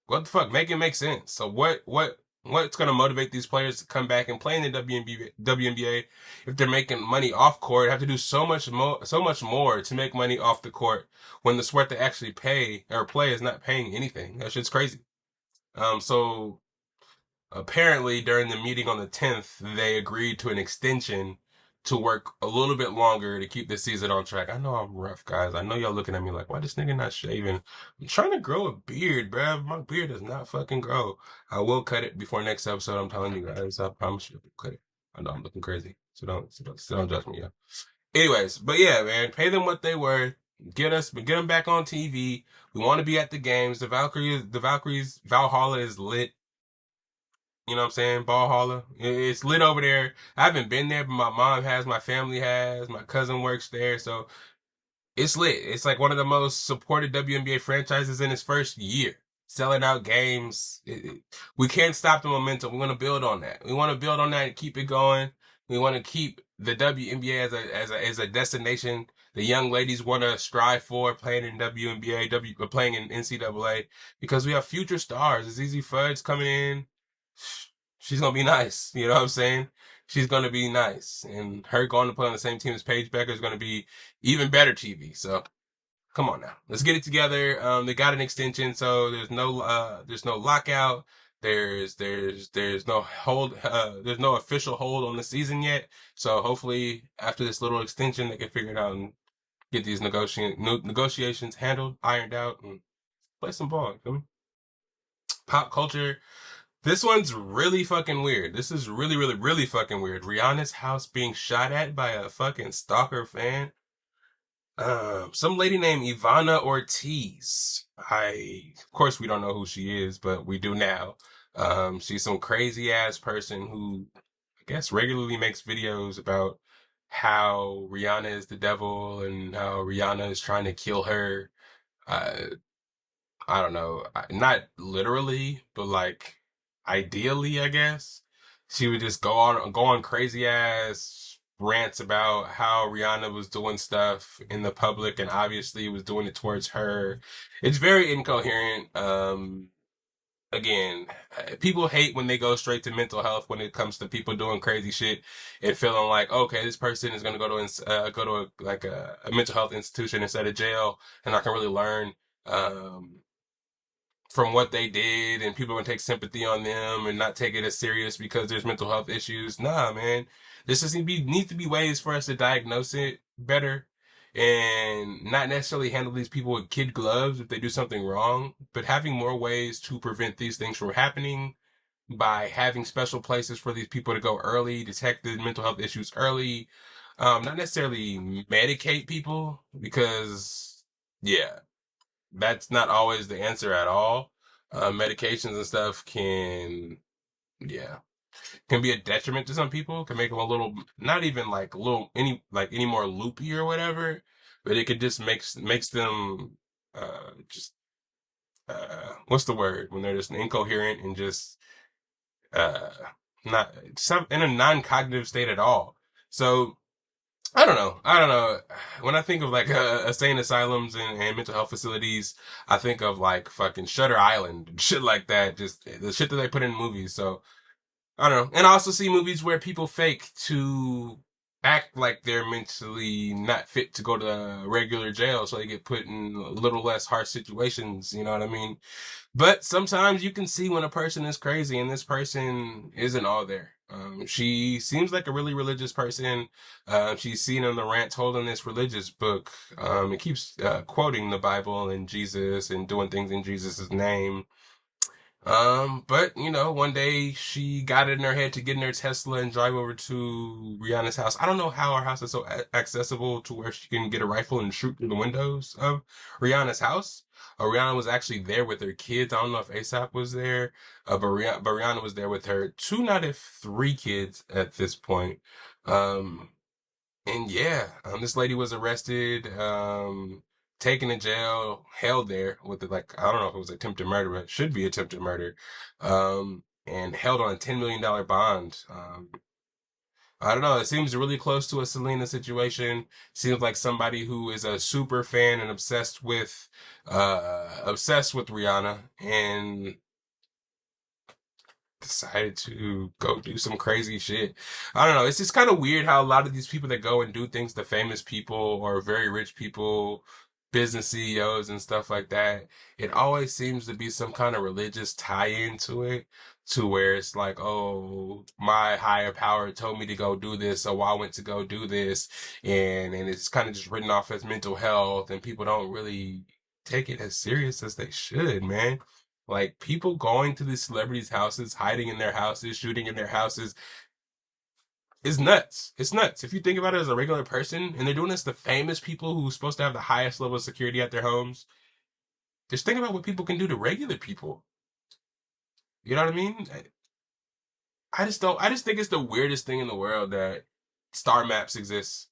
what the fuck? Make it make sense. So what's going to motivate these players to come back and play in the WNBA if they're making money off court? Have to do so much more to make money off the court when the sport they actually pay or play is not paying anything. That shit's crazy. So apparently during the meeting on the 10th, they agreed to an extension to work a little bit longer to keep the season on track. I know I'm rough, guys. I know y'all looking at me like, why this nigga not shaving? I'm trying to grow a beard, bruh. My beard does not fucking grow. I will cut it before next episode. I'm telling you guys. I promise you I'll cut it. I know I'm looking crazy. So don't judge me, y'all. Anyways, but yeah, man, pay them what they were. Get them back on TV. We want to be at the games. The Valkyries, Valhalla is lit. You know what I'm saying? Valhalla. It's lit over there. I haven't been there, but my mom has, my family has, my cousin works there. So it's lit. It's like one of the most supported WNBA franchises in its first year. Selling out games. We can't stop the momentum. We want to build on that. We want to build on that and keep it going. We want to keep the WNBA as a destination. The young ladies want to strive for playing in WNBA, playing in NCAA, because we have future stars. Azizi Fudge coming in. She's gonna be nice. You know what I'm saying? She's gonna be nice, and her going to play on the same team as Paige Becker is gonna be even better TV. So come on now, let's get it together. They got an extension, so there's no lockout. There's no hold. There's no official hold on the season yet. So hopefully after this little extension, they can figure it out and get these negotiations handled, ironed out, and play some ball. Pop culture. This one's really fucking weird. This is really, really, really fucking weird. Rihanna's house being shot at by a fucking stalker fan. Some lady named Ivana Ortiz. Of course we don't know who she is, but we do now. She's some crazy ass person who, I guess, regularly makes videos about how Rihanna is the devil and how Rihanna is trying to kill her. I don't know, not literally, but like ideally, I guess. She would just go on crazy ass rants about how Rihanna was doing stuff in the public and obviously was doing it towards her. It's very incoherent. Again, people hate when they go straight to mental health when it comes to people doing crazy shit and feeling like, okay, this person is gonna go to a mental health institution instead of jail, and I can really learn from what they did, and people are gonna take sympathy on them and not take it as serious because there's mental health issues. Nah, man. This needs to be ways for us to diagnose it better and not necessarily handle these people with kid gloves if they do something wrong, but having more ways to prevent these things from happening by having special places for these people to go early, detect the mental health issues early, not necessarily medicate people, because yeah, that's not always the answer at all. Medications and stuff can be a detriment to some people, can make them a little, not even like a little, any more loopy or whatever, but it could just makes them, what's the word? When they're just incoherent and just, not, in a non-cognitive state at all. So, I don't know. When I think of like insane asylums and mental health facilities, I think of like fucking Shutter Island and shit like that. Just the shit that they put in movies. So I don't know. And I also see movies where people fake to act like they're mentally not fit to go to regular jail, so they get put in a little less harsh situations. You know what I mean? But sometimes you can see when a person is crazy and this person isn't all there. She seems like a really religious person. She's seen on the rants holding this religious book. It keeps quoting the Bible and Jesus and doing things in Jesus' name. But you know, one day she got it in her head to get in her Tesla and drive over to Rihanna's house. I don't know how her house is so accessible to where she can get a rifle and shoot through the windows of Rihanna's house. Rihanna was actually there with her kids. I don't know if ASAP was there, but Rihanna was there with her two, not if three kids at this point. Um, and yeah, this lady was arrested, taken to jail, held there with like, I don't know if it was attempted murder, but it should be attempted murder, and held on a $10 million bond. I don't know. It seems really close to a Selena situation. Seems like somebody who is a super fan and obsessed with Rihanna and decided to go do some crazy shit. I don't know. It's just kind of weird how a lot of these people that go and do things to famous people or very rich people, business CEOs and stuff like that, it always seems to be some kind of religious tie-in to it, to where it's like, oh, my higher power told me to go do this, so I went to go do this, and it's kind of just written off as mental health, and people don't really take it as serious as they should, man. Like people going to these celebrities' houses, hiding in their houses, shooting in their houses is nuts. It's nuts. If you think about it as a regular person, and they're doing this to famous people who's supposed to have the highest level of security at their homes, just think about what people can do to regular people. You know what I mean? I just don't. I just think it's the weirdest thing in the world that star maps exist.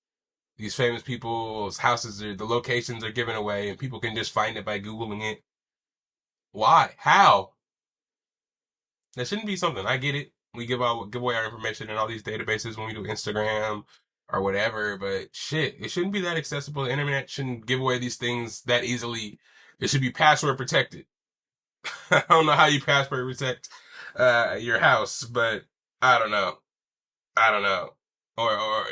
These famous people's houses, the locations are given away, and people can just find it by Googling it. Why? How? That shouldn't be something. I get it. We give away our information in all these databases when we do Instagram or whatever, but shit, it shouldn't be that accessible. The internet shouldn't give away these things that easily. It should be password protected. I don't know how you password protect your house, but I don't know. I don't know. Or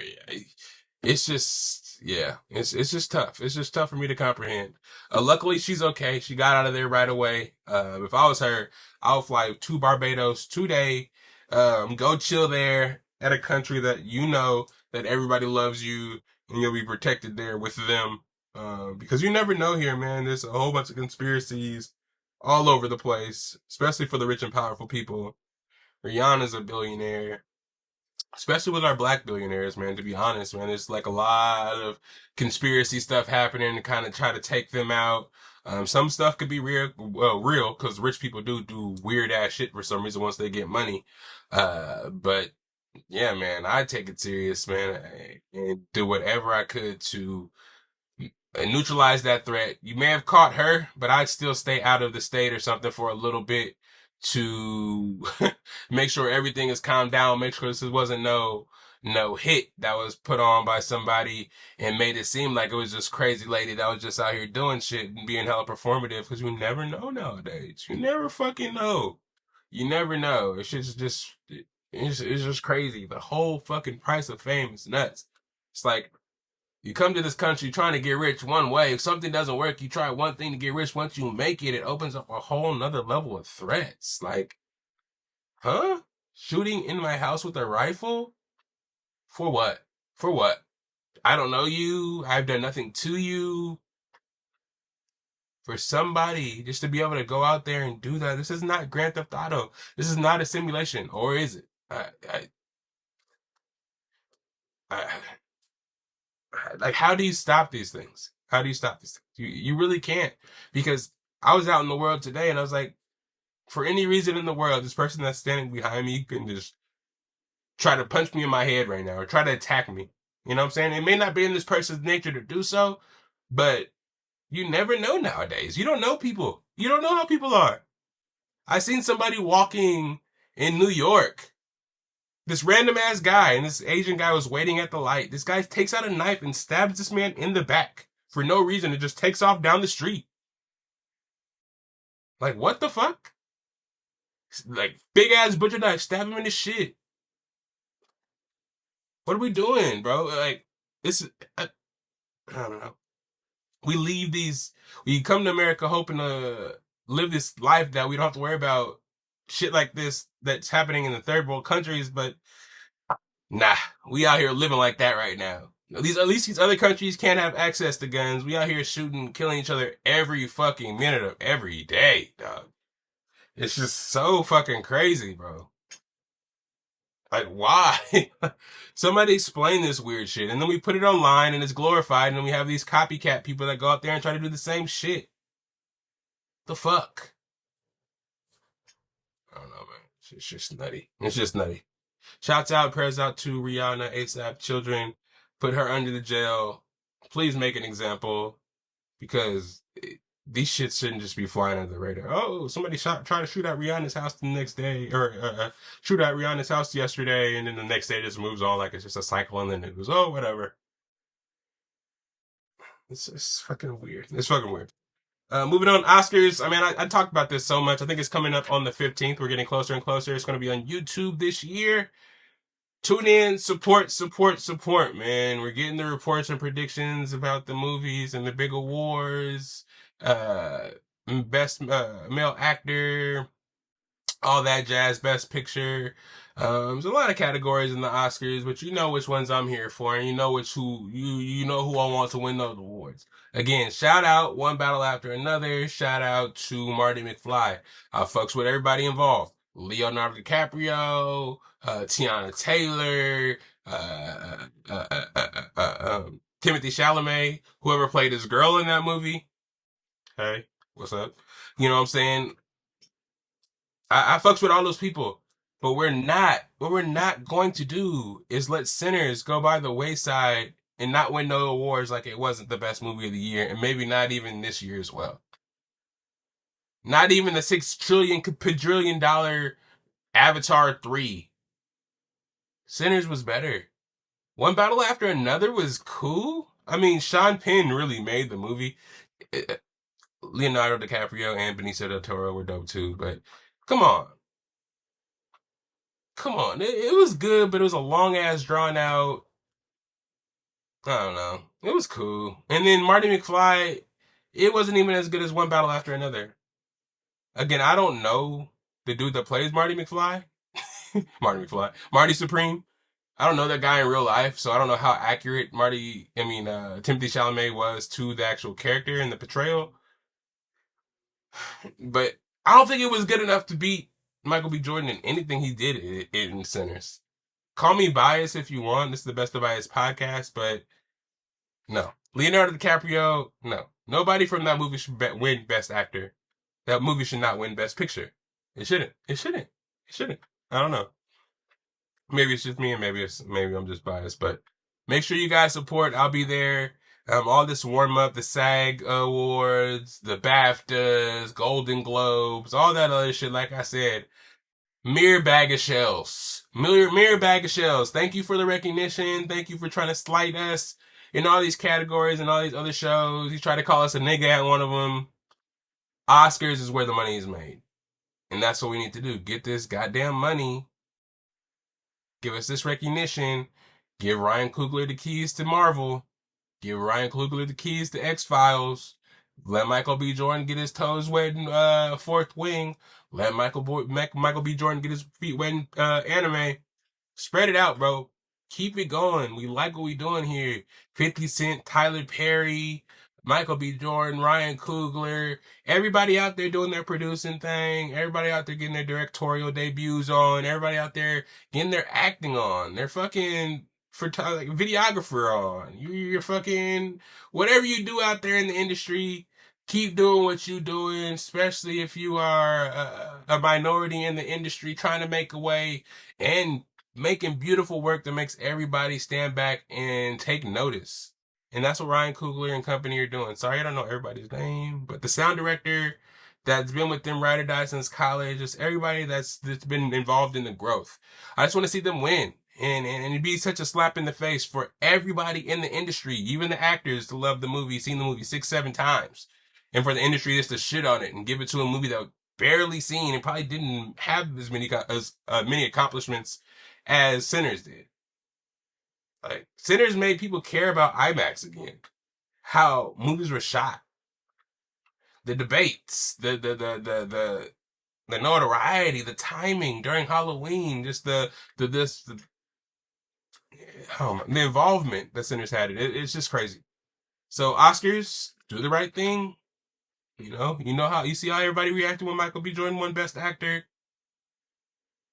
it's just yeah, it's just tough. It's just tough for me to comprehend. Luckily, she's okay. She got out of there right away. If I was her, I would fly to Barbados today. Go chill there at a country that you know that everybody loves you, and you'll be protected there with them. Because you never know here, man. There's a whole bunch of conspiracies all over the place, especially for the rich and powerful people. Rihanna's a billionaire. Especially with our black billionaires, man, to be honest, man, there's like a lot of conspiracy stuff happening to kind of try to take them out. Some stuff could be real, because rich people do weird ass shit for some reason once they get money. But yeah, man, I take it serious, man, and do whatever I could to neutralize that threat. You may have caught her, but I'd still stay out of the state or something for a little bit to make sure everything is calmed down, make sure this wasn't no hit that was put on by somebody and made it seem like it was just crazy lady that was just out here doing shit and being hella performative, because you never know nowadays. You never fucking know. You never know. It's just crazy. The whole fucking price of fame is nuts. It's like you come to this country trying to get rich one way. If something doesn't work, you try one thing to get rich. Once you make it, it opens up a whole nother level of threats. Like, huh? Shooting in my house with a rifle? For what? For what? I don't know you. I've done nothing to you. For somebody just to be able to go out there and do that. This is not Grand Theft Auto. This is not a simulation. Or is it? I like, how do you stop these things? How do you stop these things? You really can't, because I was out in the world today and I was like, for any reason in the world, this person that's standing behind me can just try to punch me in my head right now or try to attack me. You know what I'm saying? It may not be in this person's nature to do so, but you never know nowadays. You don't know people. You don't know how people are. I seen somebody walking in New York. This random ass guy and this Asian guy was waiting at the light. This guy takes out a knife and stabs this man in the back for no reason. It just takes off down the street. Like, what the fuck? Like, big ass butcher knife, stab him in the shit. What are we doing, bro? Like, this is, I don't know. We come to America hoping to live this life that we don't have to worry about shit like this that's happening in the third world countries, but nah, we out here living like that right now. At least these other countries can't have access to guns. We out here shooting, killing each other every fucking minute of every day, dog. It's just so fucking crazy, bro. Like, why? Somebody explain this weird shit. And then we put it online and it's glorified, and then we have these copycat people that go out there and try to do the same shit. The fuck? I don't know, man. It's just nutty. It's just nutty. Shouts out, prayers out to Rihanna, ASAP children. Put her under the jail. Please make an example, because these shits shouldn't just be flying under the radar. Oh, somebody tried to shoot at Rihanna's house the next day, or shoot at Rihanna's house yesterday, and then the next day it just moves on like it's just a cycle in the news. Oh, whatever. It's fucking weird. It's fucking weird. Moving on, Oscars. I mean, I talked about this so much. I think it's coming up on the 15th. We're getting closer and closer. It's going to be on YouTube this year. Tune in, support, man. We're getting the reports and predictions about the movies and the big awards. Best male actor, all that jazz, best picture. There's a lot of categories in the Oscars, but you know which ones I'm here for, and you know you know who I want to win those awards. Again, shout out One Battle After Another. Shout out to Marty McFly. I fucks with everybody involved. Leonardo DiCaprio, Tiana Taylor, Timothy Chalamet, whoever played his girl in that movie. Hey, what's up? You know what I'm saying? I fucks with all those people, but what we're not going to do is let Sinners go by the wayside and not win no awards like it wasn't the best movie of the year, and maybe not even this year as well. Not even the $6 quadrillion Avatar 3. Sinners was better. One Battle After Another was cool. I mean, Sean Penn really made the movie. Leonardo DiCaprio and Benicio del Toro were dope too, but come on. It was good, but it was a long ass drawn out. I don't know. It was cool. And then Marty McFly, it wasn't even as good as One Battle After Another. Again, I don't know the dude that plays Marty McFly. Marty Supreme. I don't know that guy in real life, so I don't know how accurate Timothy Chalamet was to the actual character and the portrayal. But I don't think it was good enough to beat Michael B. Jordan in anything he did in Sinners. Call me biased if you want. This is the Best of Bias podcast, but no. Leonardo DiCaprio, no. Nobody from that movie should win Best Actor. That movie should not win Best Picture. It shouldn't. I don't know. Maybe it's just me, and maybe I'm just biased, but make sure you guys support. I'll be there. All this warm up, the SAG Awards, the BAFTAs, Golden Globes, all that other shit. Like I said, mere bag of shells. Mere bag of shells. Thank you for the recognition. Thank you for trying to slight us in all these categories and all these other shows. You try to call us a nigga at one of them. Oscars is where the money is made. And that's what we need to do. Get this goddamn money. Give us this recognition. Give Ryan Coogler the keys to Marvel. Give Ryan Coogler the keys to X-Files. Let Michael B. Jordan get his toes wet in Fourth Wing. Let Michael B. Jordan get his feet wet in anime. Spread it out, bro. Keep it going. We like what we doing here. 50 Cent, Tyler Perry, Michael B. Jordan, Ryan Coogler. Everybody out there doing their producing thing. Everybody out there getting their directorial debuts on. Everybody out there getting their acting on. Their fucking videographer on. You're fucking whatever you do out there in the industry. Keep doing what you're doing, especially if you are a minority in the industry trying to make a way and making beautiful work that makes everybody stand back and take notice. And that's what Ryan Coogler and company are doing. Sorry, I don't know everybody's name, but the sound director that's been with them Ride or Die since college, just everybody that's been involved in the growth. I just want to see them win. And it'd be such a slap in the face for everybody in the industry, even the actors, to love the movie, seen the movie 6-7 times. And for the industry just to shit on it and give it to a movie that barely seen and probably didn't have as many accomplishments as Sinners did. Like, Sinners made people care about IMAX again. How movies were shot. The debates, the notoriety, the timing during Halloween, just the involvement that Sinners had. It's just crazy. So Oscars, do the right thing. You see how everybody reacted when Michael B. Jordan won Best Actor.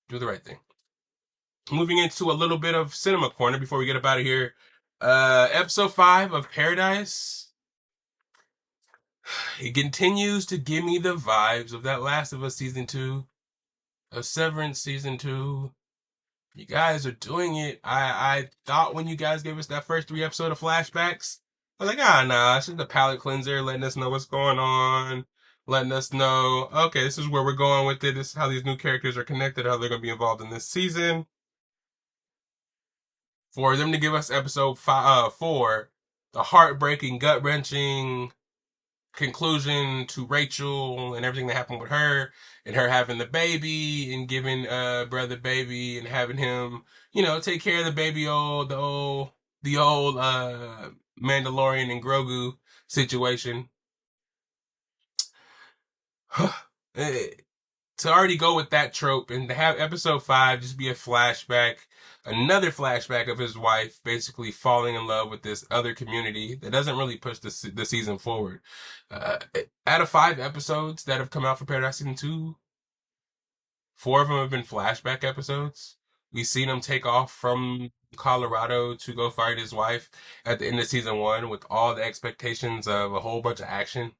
Do the right thing. Moving into a little bit of cinema corner before we get up out of here. Episode 5 of Paradise. It continues to give me the vibes of that Last of Us Season 2, of Severance Season 2. You guys are doing it. I thought when you guys gave us that first 3 episodes of flashbacks, I was like, nah, it's just a palate cleanser, letting us know what's going on, letting us know, okay, this is where we're going with it. This is how these new characters are connected, how they're going to be involved in this season. For them to give us episode 4, the heartbreaking, gut-wrenching conclusion to Rachel and everything that happened with her, and her having the baby and giving brother baby and having him, take care of the baby, the old Mandalorian and Grogu situation. To already go with that trope and to have episode 5 just be another flashback of his wife basically falling in love with this other community that doesn't really push the season forward. Out of 5 episodes that have come out for Paradise Season 2, 4 of them have been flashback episodes. We've seen him take off from Colorado to go fight his wife at the end of Season 1 with all the expectations of a whole bunch of action.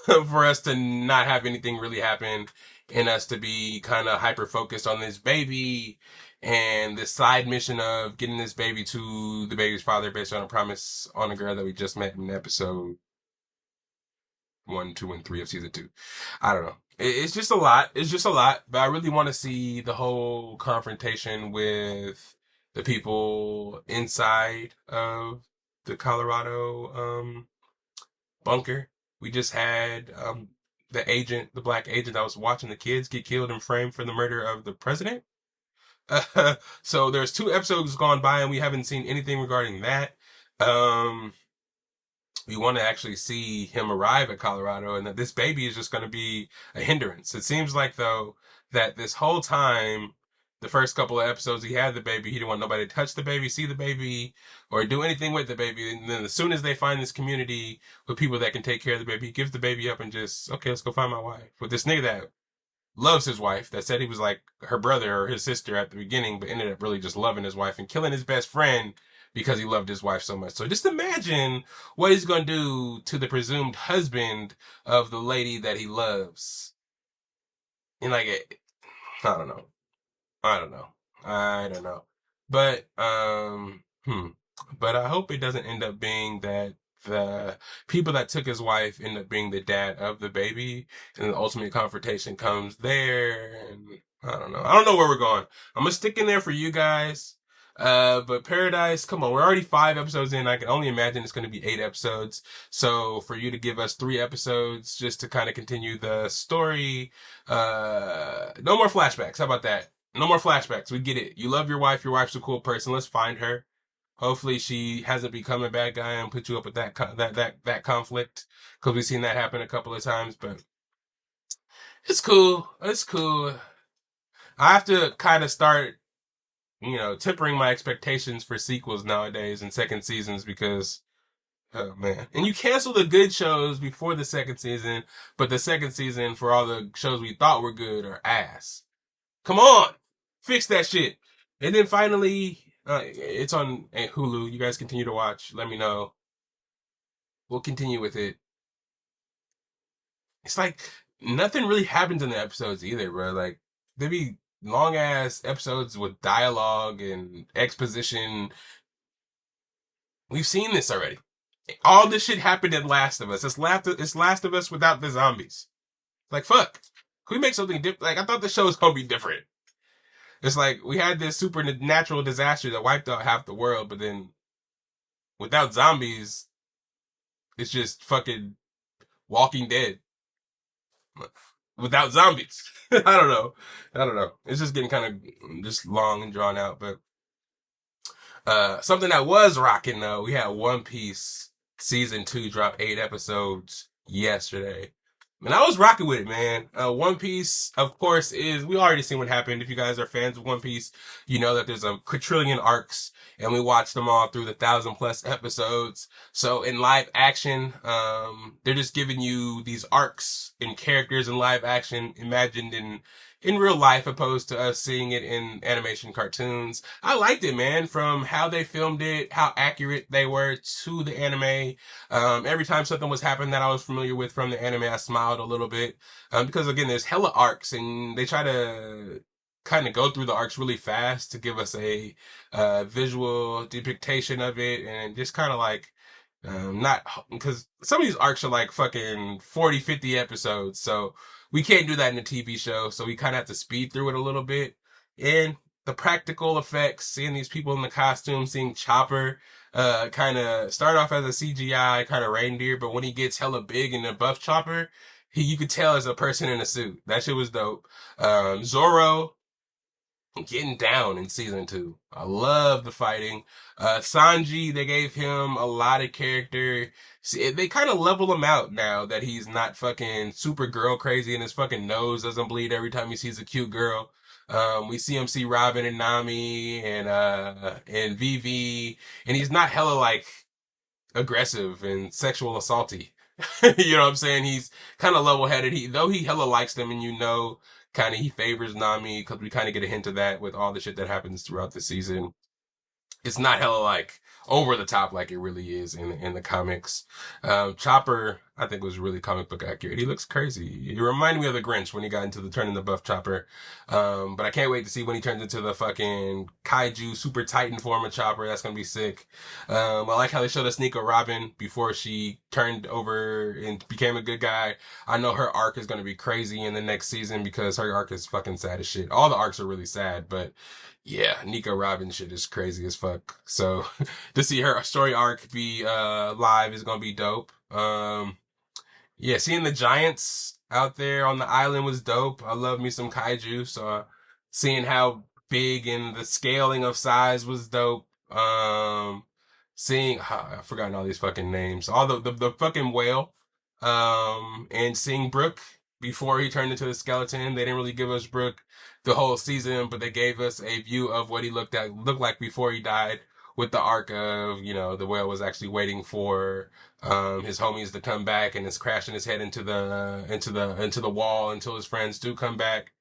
For us to not have anything really happen and us to be kind of hyper-focused on this baby and the side mission of getting this baby to the baby's father based on a promise on a girl that we just met in episode 1, 2, and 3 of Season 2. I don't know. It's just a lot. But I really want to see the whole confrontation with the people inside of the Colorado bunker. We just had the black agent that was watching the kids get killed and framed for the murder of the president. So there's 2 episodes gone by and we haven't seen anything regarding that. We want to actually see him arrive at Colorado and that this baby is just going to be a hindrance. It seems like, though, that this whole time, the first couple of episodes he had the baby, he didn't want nobody to touch the baby, see the baby, or do anything with the baby. And then as soon as they find this community with people that can take care of the baby, he gives the baby up and just, okay, let's go find my wife. With this nigga that loves his wife, that said he was like her brother or his sister at the beginning, but ended up really just loving his wife and killing his best friend because he loved his wife so much. So just imagine what he's going to do to the presumed husband of the lady that he loves. And I don't know. But, but I hope it doesn't end up being that the people that took his wife end up being the dad of the baby, and the ultimate confrontation comes there, and I don't know where we're going. I'm gonna stick in there for you guys. But Paradise, come on, we're already 5 episodes in. I can only imagine it's going to be 8 episodes. So for you to give us 3 episodes just to kind of continue the story, no more flashbacks. How about that? No more flashbacks. We get it. You love your wife. Your wife's a cool person. Let's find her. Hopefully she hasn't become a bad guy and put you up with that conflict, because we've seen that happen a couple of times. But it's cool. I have to kind of start, tempering my expectations for sequels nowadays and second seasons, because, oh man. And you cancel the good shows before the second season, but the second season for all the shows we thought were good are ass. Come on! Fix that shit. And then finally, it's on Hulu. You guys continue to watch. Let me know. We'll continue with it. It's like nothing really happens in the episodes either, bro. Like, there be long ass episodes with dialogue and exposition. We've seen this already. All this shit happened in Last of Us. It's Last of Us without the zombies. Like, fuck. Can we make something different? Like, I thought the show was gonna be different. It's like we had this supernatural disaster that wiped out half the world, but then without zombies, it's just fucking Walking Dead. Without zombies. I don't know. It's just getting kind of just long and drawn out, but something that was rocking though, we had One Piece season 2 drop 8 episodes yesterday. And I was rocking with it, man. One Piece, of course, we already seen what happened. If you guys are fans of One Piece, you know that there's a quadrillion arcs, and we watched them all through the 1,000+ episodes. So in live action, they're just giving you these arcs and characters in live action imagined in real life, opposed to us seeing it in animation cartoons. I liked it, man, from how they filmed it, how accurate they were to the anime. Every time something was happening that I was familiar with from the anime, I smiled a little bit. Because again, there's hella arcs, and they try to kind of go through the arcs really fast to give us a visual depiction of it, and just kind of like not because some of these arcs are like fucking 40, 50 episodes, so we can't do that in a TV show. So we kind of have to speed through it a little bit. And the practical effects, seeing these people in the costume, seeing Chopper kind of start off as a CGI kind of reindeer, but when he gets hella big and a buff Chopper, you could tell as a person in a suit. That shit was dope. Zoro getting down in season 2. I love the fighting. Sanji, they gave him a lot of character. See, they kind of level him out now that he's not fucking super girl crazy and his fucking nose doesn't bleed every time he sees a cute girl. We see him see Robin and Nami and Vivi, and he's not hella like aggressive and sexual assaulty. You know what I'm saying? He's kind of level headed. Though he hella likes them, and kind of he favors Nami, because we kind of get a hint of that with all the shit that happens throughout the season. It's not hella like over the top like it really is in the comics. Chopper, I think, was really comic book accurate. He looks crazy. He reminded me of the Grinch when he got into the turning the buff Chopper. But I can't wait to see when he turns into the fucking kaiju super titan form of Chopper. That's gonna be sick. I like how they showed us Nico Robin before she turned over and became a good guy. I know her arc is gonna be crazy in the next season because her arc is fucking sad as shit. All the arcs are really sad, but yeah, Nico Robin shit is crazy as fuck. So to see her story arc be live is gonna be dope. Yeah, seeing the giants out there on the island was dope. I love me some kaiju, so seeing how big and the scaling of size was dope. Seeing I've forgotten all these fucking names. All the fucking whale. And seeing Brook before he turned into the skeleton. They didn't really give us Brook the whole season, but they gave us a view of what he looked like before he died, with the arc of, the whale was actually waiting for his homies to come back, and is crashing his head into the wall until his friends do come back.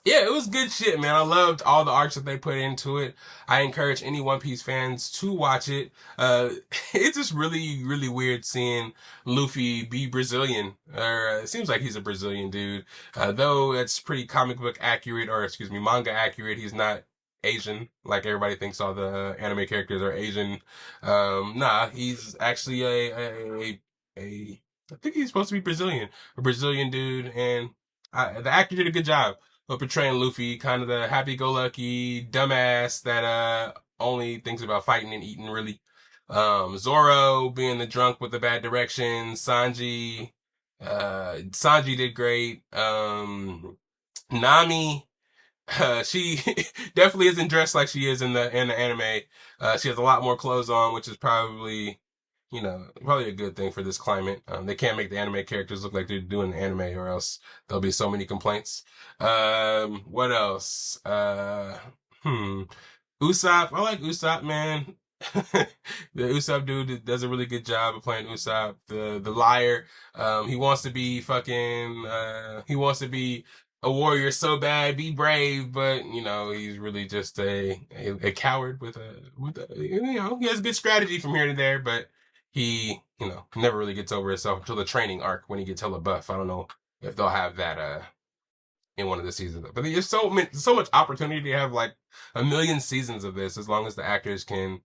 Yeah, it was good shit, man. I loved all the arcs that they put into it. I encourage any One Piece fans to watch it. It's just really, really weird seeing Luffy be Brazilian. It seems like he's a Brazilian dude. Though it's pretty comic book accurate, or excuse me, manga accurate. He's not Asian, like everybody thinks all the anime characters are Asian. Nah, he's actually I think he's supposed to be Brazilian, a Brazilian dude, and the actor did a good job of portraying Luffy, kind of the happy-go-lucky dumbass that only thinks about fighting and eating, really. Zoro being the drunk with the bad directions. Sanji did great. Nami, she definitely isn't dressed like she is in the anime. She has a lot more clothes on, which is probably a good thing for this climate. They can't make the anime characters look like they're doing the anime, or else there'll be so many complaints. What else? Usopp. I like Usopp, man. The Usopp dude does a really good job of playing Usopp, the liar. He wants to be he wants to be a warrior so bad, be brave, but he's really just a coward with he has good strategy from here to there, but he never really gets over himself until the training arc when he gets hella buff. I don't know if they'll have that in one of the seasons, but there's so much opportunity to have like a million seasons of this, as long as the actors can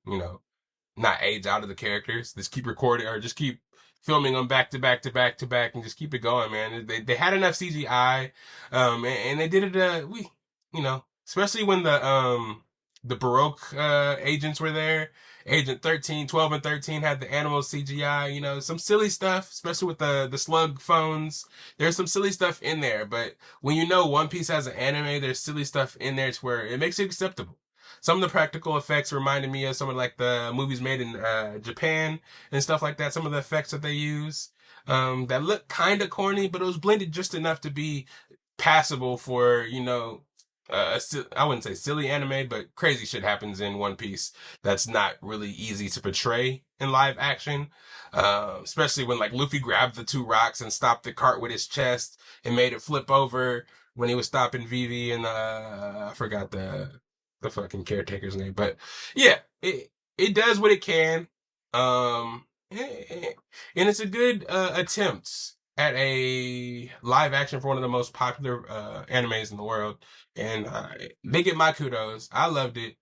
not age out of the characters. Just keep recording, or just keep filming them back to back to back to back, and just keep it going, man. They had enough CGI, and they did it. Especially when the Baroque agents were there. Agent 12 and 13 had the animal CGI, some silly stuff, especially with the slug phones. There's some silly stuff in there, but when One Piece has an anime, there's silly stuff in there to where it makes it acceptable. Some of the practical effects reminded me of some of like the movies made in Japan and stuff like that. Some of the effects that they use that look kind of corny, but it was blended just enough to be passable for, I wouldn't say silly anime, but crazy shit happens in One Piece that's not really easy to portray in live action. Especially when like Luffy grabbed the 2 rocks and stopped the cart with his chest and made it flip over when he was stopping Vivi and I forgot the fucking caretaker's name, but yeah, it does what it can. And it's a good attempt at a live action for one of the most popular animes in the world, and they get my kudos. I loved it.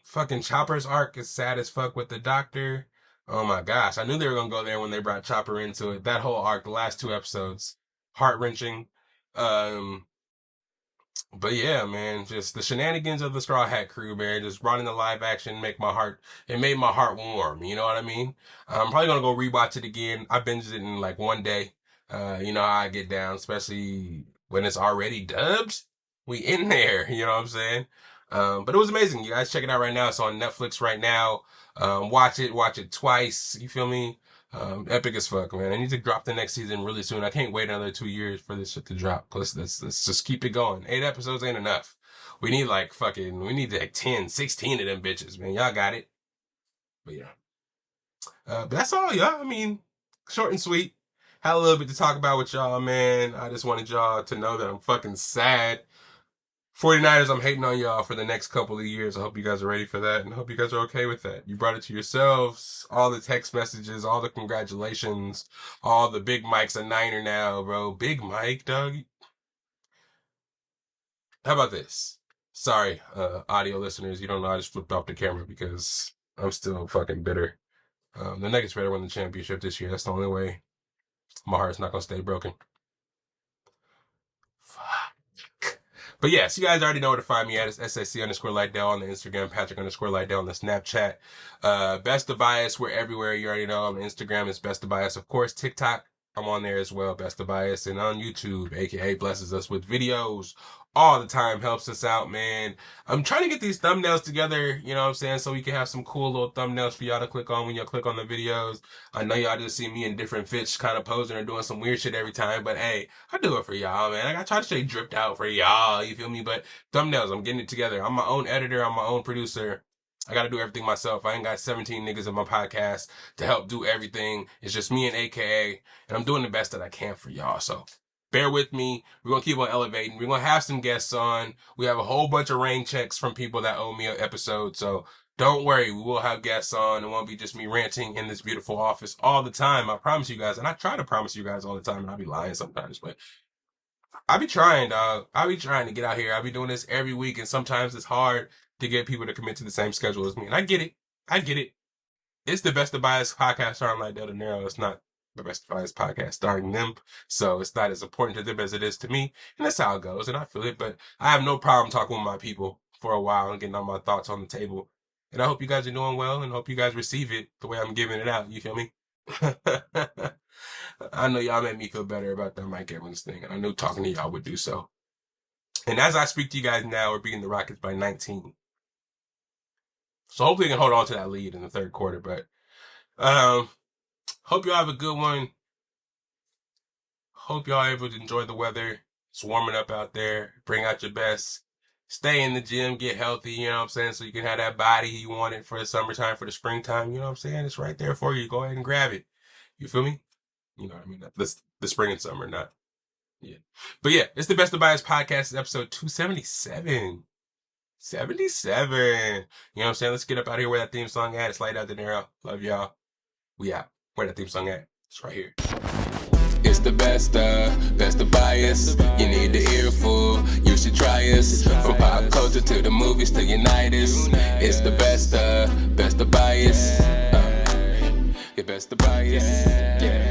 Fucking Chopper's arc is sad as fuck with the doctor. Oh my gosh, I knew they were gonna go there when they brought Chopper into it. That whole arc, the last 2 episodes, heart-wrenching. But yeah, man, just the shenanigans of the Straw Hat Crew, man, just running the live action made my heart warm, you know what I mean? I'm probably gonna go rewatch it again. I binged it in like one day. You know how I get down, especially when it's already dubs. We in there, you know what I'm saying? But it was amazing. You guys check it out right now. It's on Netflix right now. Watch it twice. You feel me? Epic as fuck, man. I need to drop the next season really soon. I can't wait another 2 years for this shit to drop. Let's just keep it going. 8 episodes ain't enough. We need like 10, 16 of them bitches, man. Y'all got it. But yeah. But that's all, y'all. I mean, short and sweet. Had a little bit to talk about with y'all, man. I just wanted y'all to know that I'm fucking sad. 49ers, I'm hating on y'all for the next couple of years. I hope you guys are ready for that, and I hope you guys are okay with that. You brought it to yourselves. All the text messages, all the congratulations, all the Big Mike's a Niner now, bro. Big Mike, dog. How about this? Sorry, audio listeners, you don't know I just flipped off the camera because I'm still fucking bitter. The Nuggets better win the championship this year. That's the only way my heart's not gonna stay broken. But yes, you guys already know where to find me at. It's SZN4 on the Instagram, Patrick_Lydell on the Snapchat. Best of Bias, we're everywhere. You already know on the Instagram, it's Best of Bias. Of course, TikTok, I'm on there as well, Best of Bias. And on YouTube, aka blesses us with videos all the time, helps us out, man. I'm trying to get these thumbnails together, you know what I'm saying, so we can have some cool little thumbnails for y'all to click on when y'all click on the videos. I know y'all just see me in different fits kind of posing or doing some weird shit every time, but hey, I do it for y'all, man. I try to stay dripped out for y'all, you feel me? But thumbnails, I'm getting it together. I'm my own editor, I'm my own producer. I gotta do everything myself. I ain't got 17 niggas in my podcast to help do everything. It's just me and AKA, and I'm doing the best that I can for y'all, so bear with me. We're going to keep on elevating. We're going to have some guests on. We have a whole bunch of rain checks from people that owe me an episode. So don't worry. We will have guests on. It won't be just me ranting in this beautiful office all the time. I promise you guys. And I try to promise you guys all the time. And I'll be lying sometimes. But I be trying, dog. I be trying to get out here. I be doing this every week. And sometimes it's hard to get people to commit to the same schedule as me. And I get it. It's the Best of Bias podcast starring Lydell Dinero. It's not the Best of Bias podcast starring them, so it's not as important to them as it is to me, and that's how it goes, and I feel it, but I have no problem talking with my people for a while and getting all my thoughts on the table, and I hope you guys are doing well, and hope you guys receive it the way I'm giving it out, you feel me? I know y'all made me feel better about that Mike Evans thing, and I knew talking to y'all would do so. And as I speak to you guys now, we're beating the Rockets by 19. So hopefully we can hold on to that lead in the third quarter, but hope y'all have a good one. Hope y'all able to enjoy the weather. It's warming up out there. Bring out your best. Stay in the gym. Get healthy, you know what I'm saying? So you can have that body you wanted for the summertime, for the springtime. You know what I'm saying? It's right there for you. Go ahead and grab it. You feel me? You know what I mean? The spring and summer, not. Yeah. But yeah, it's the Best of Bias podcast, episode 277. 77. You know what I'm saying? Let's get up out here where that theme song at. It's Lydell Dinero. Love y'all. We out. Where that theme song at? It's right here. It's the best of Bias. You need the earful, you should try us. From pop culture to the movies to unite us. It's the best of Bias. The best of Bias. Yeah.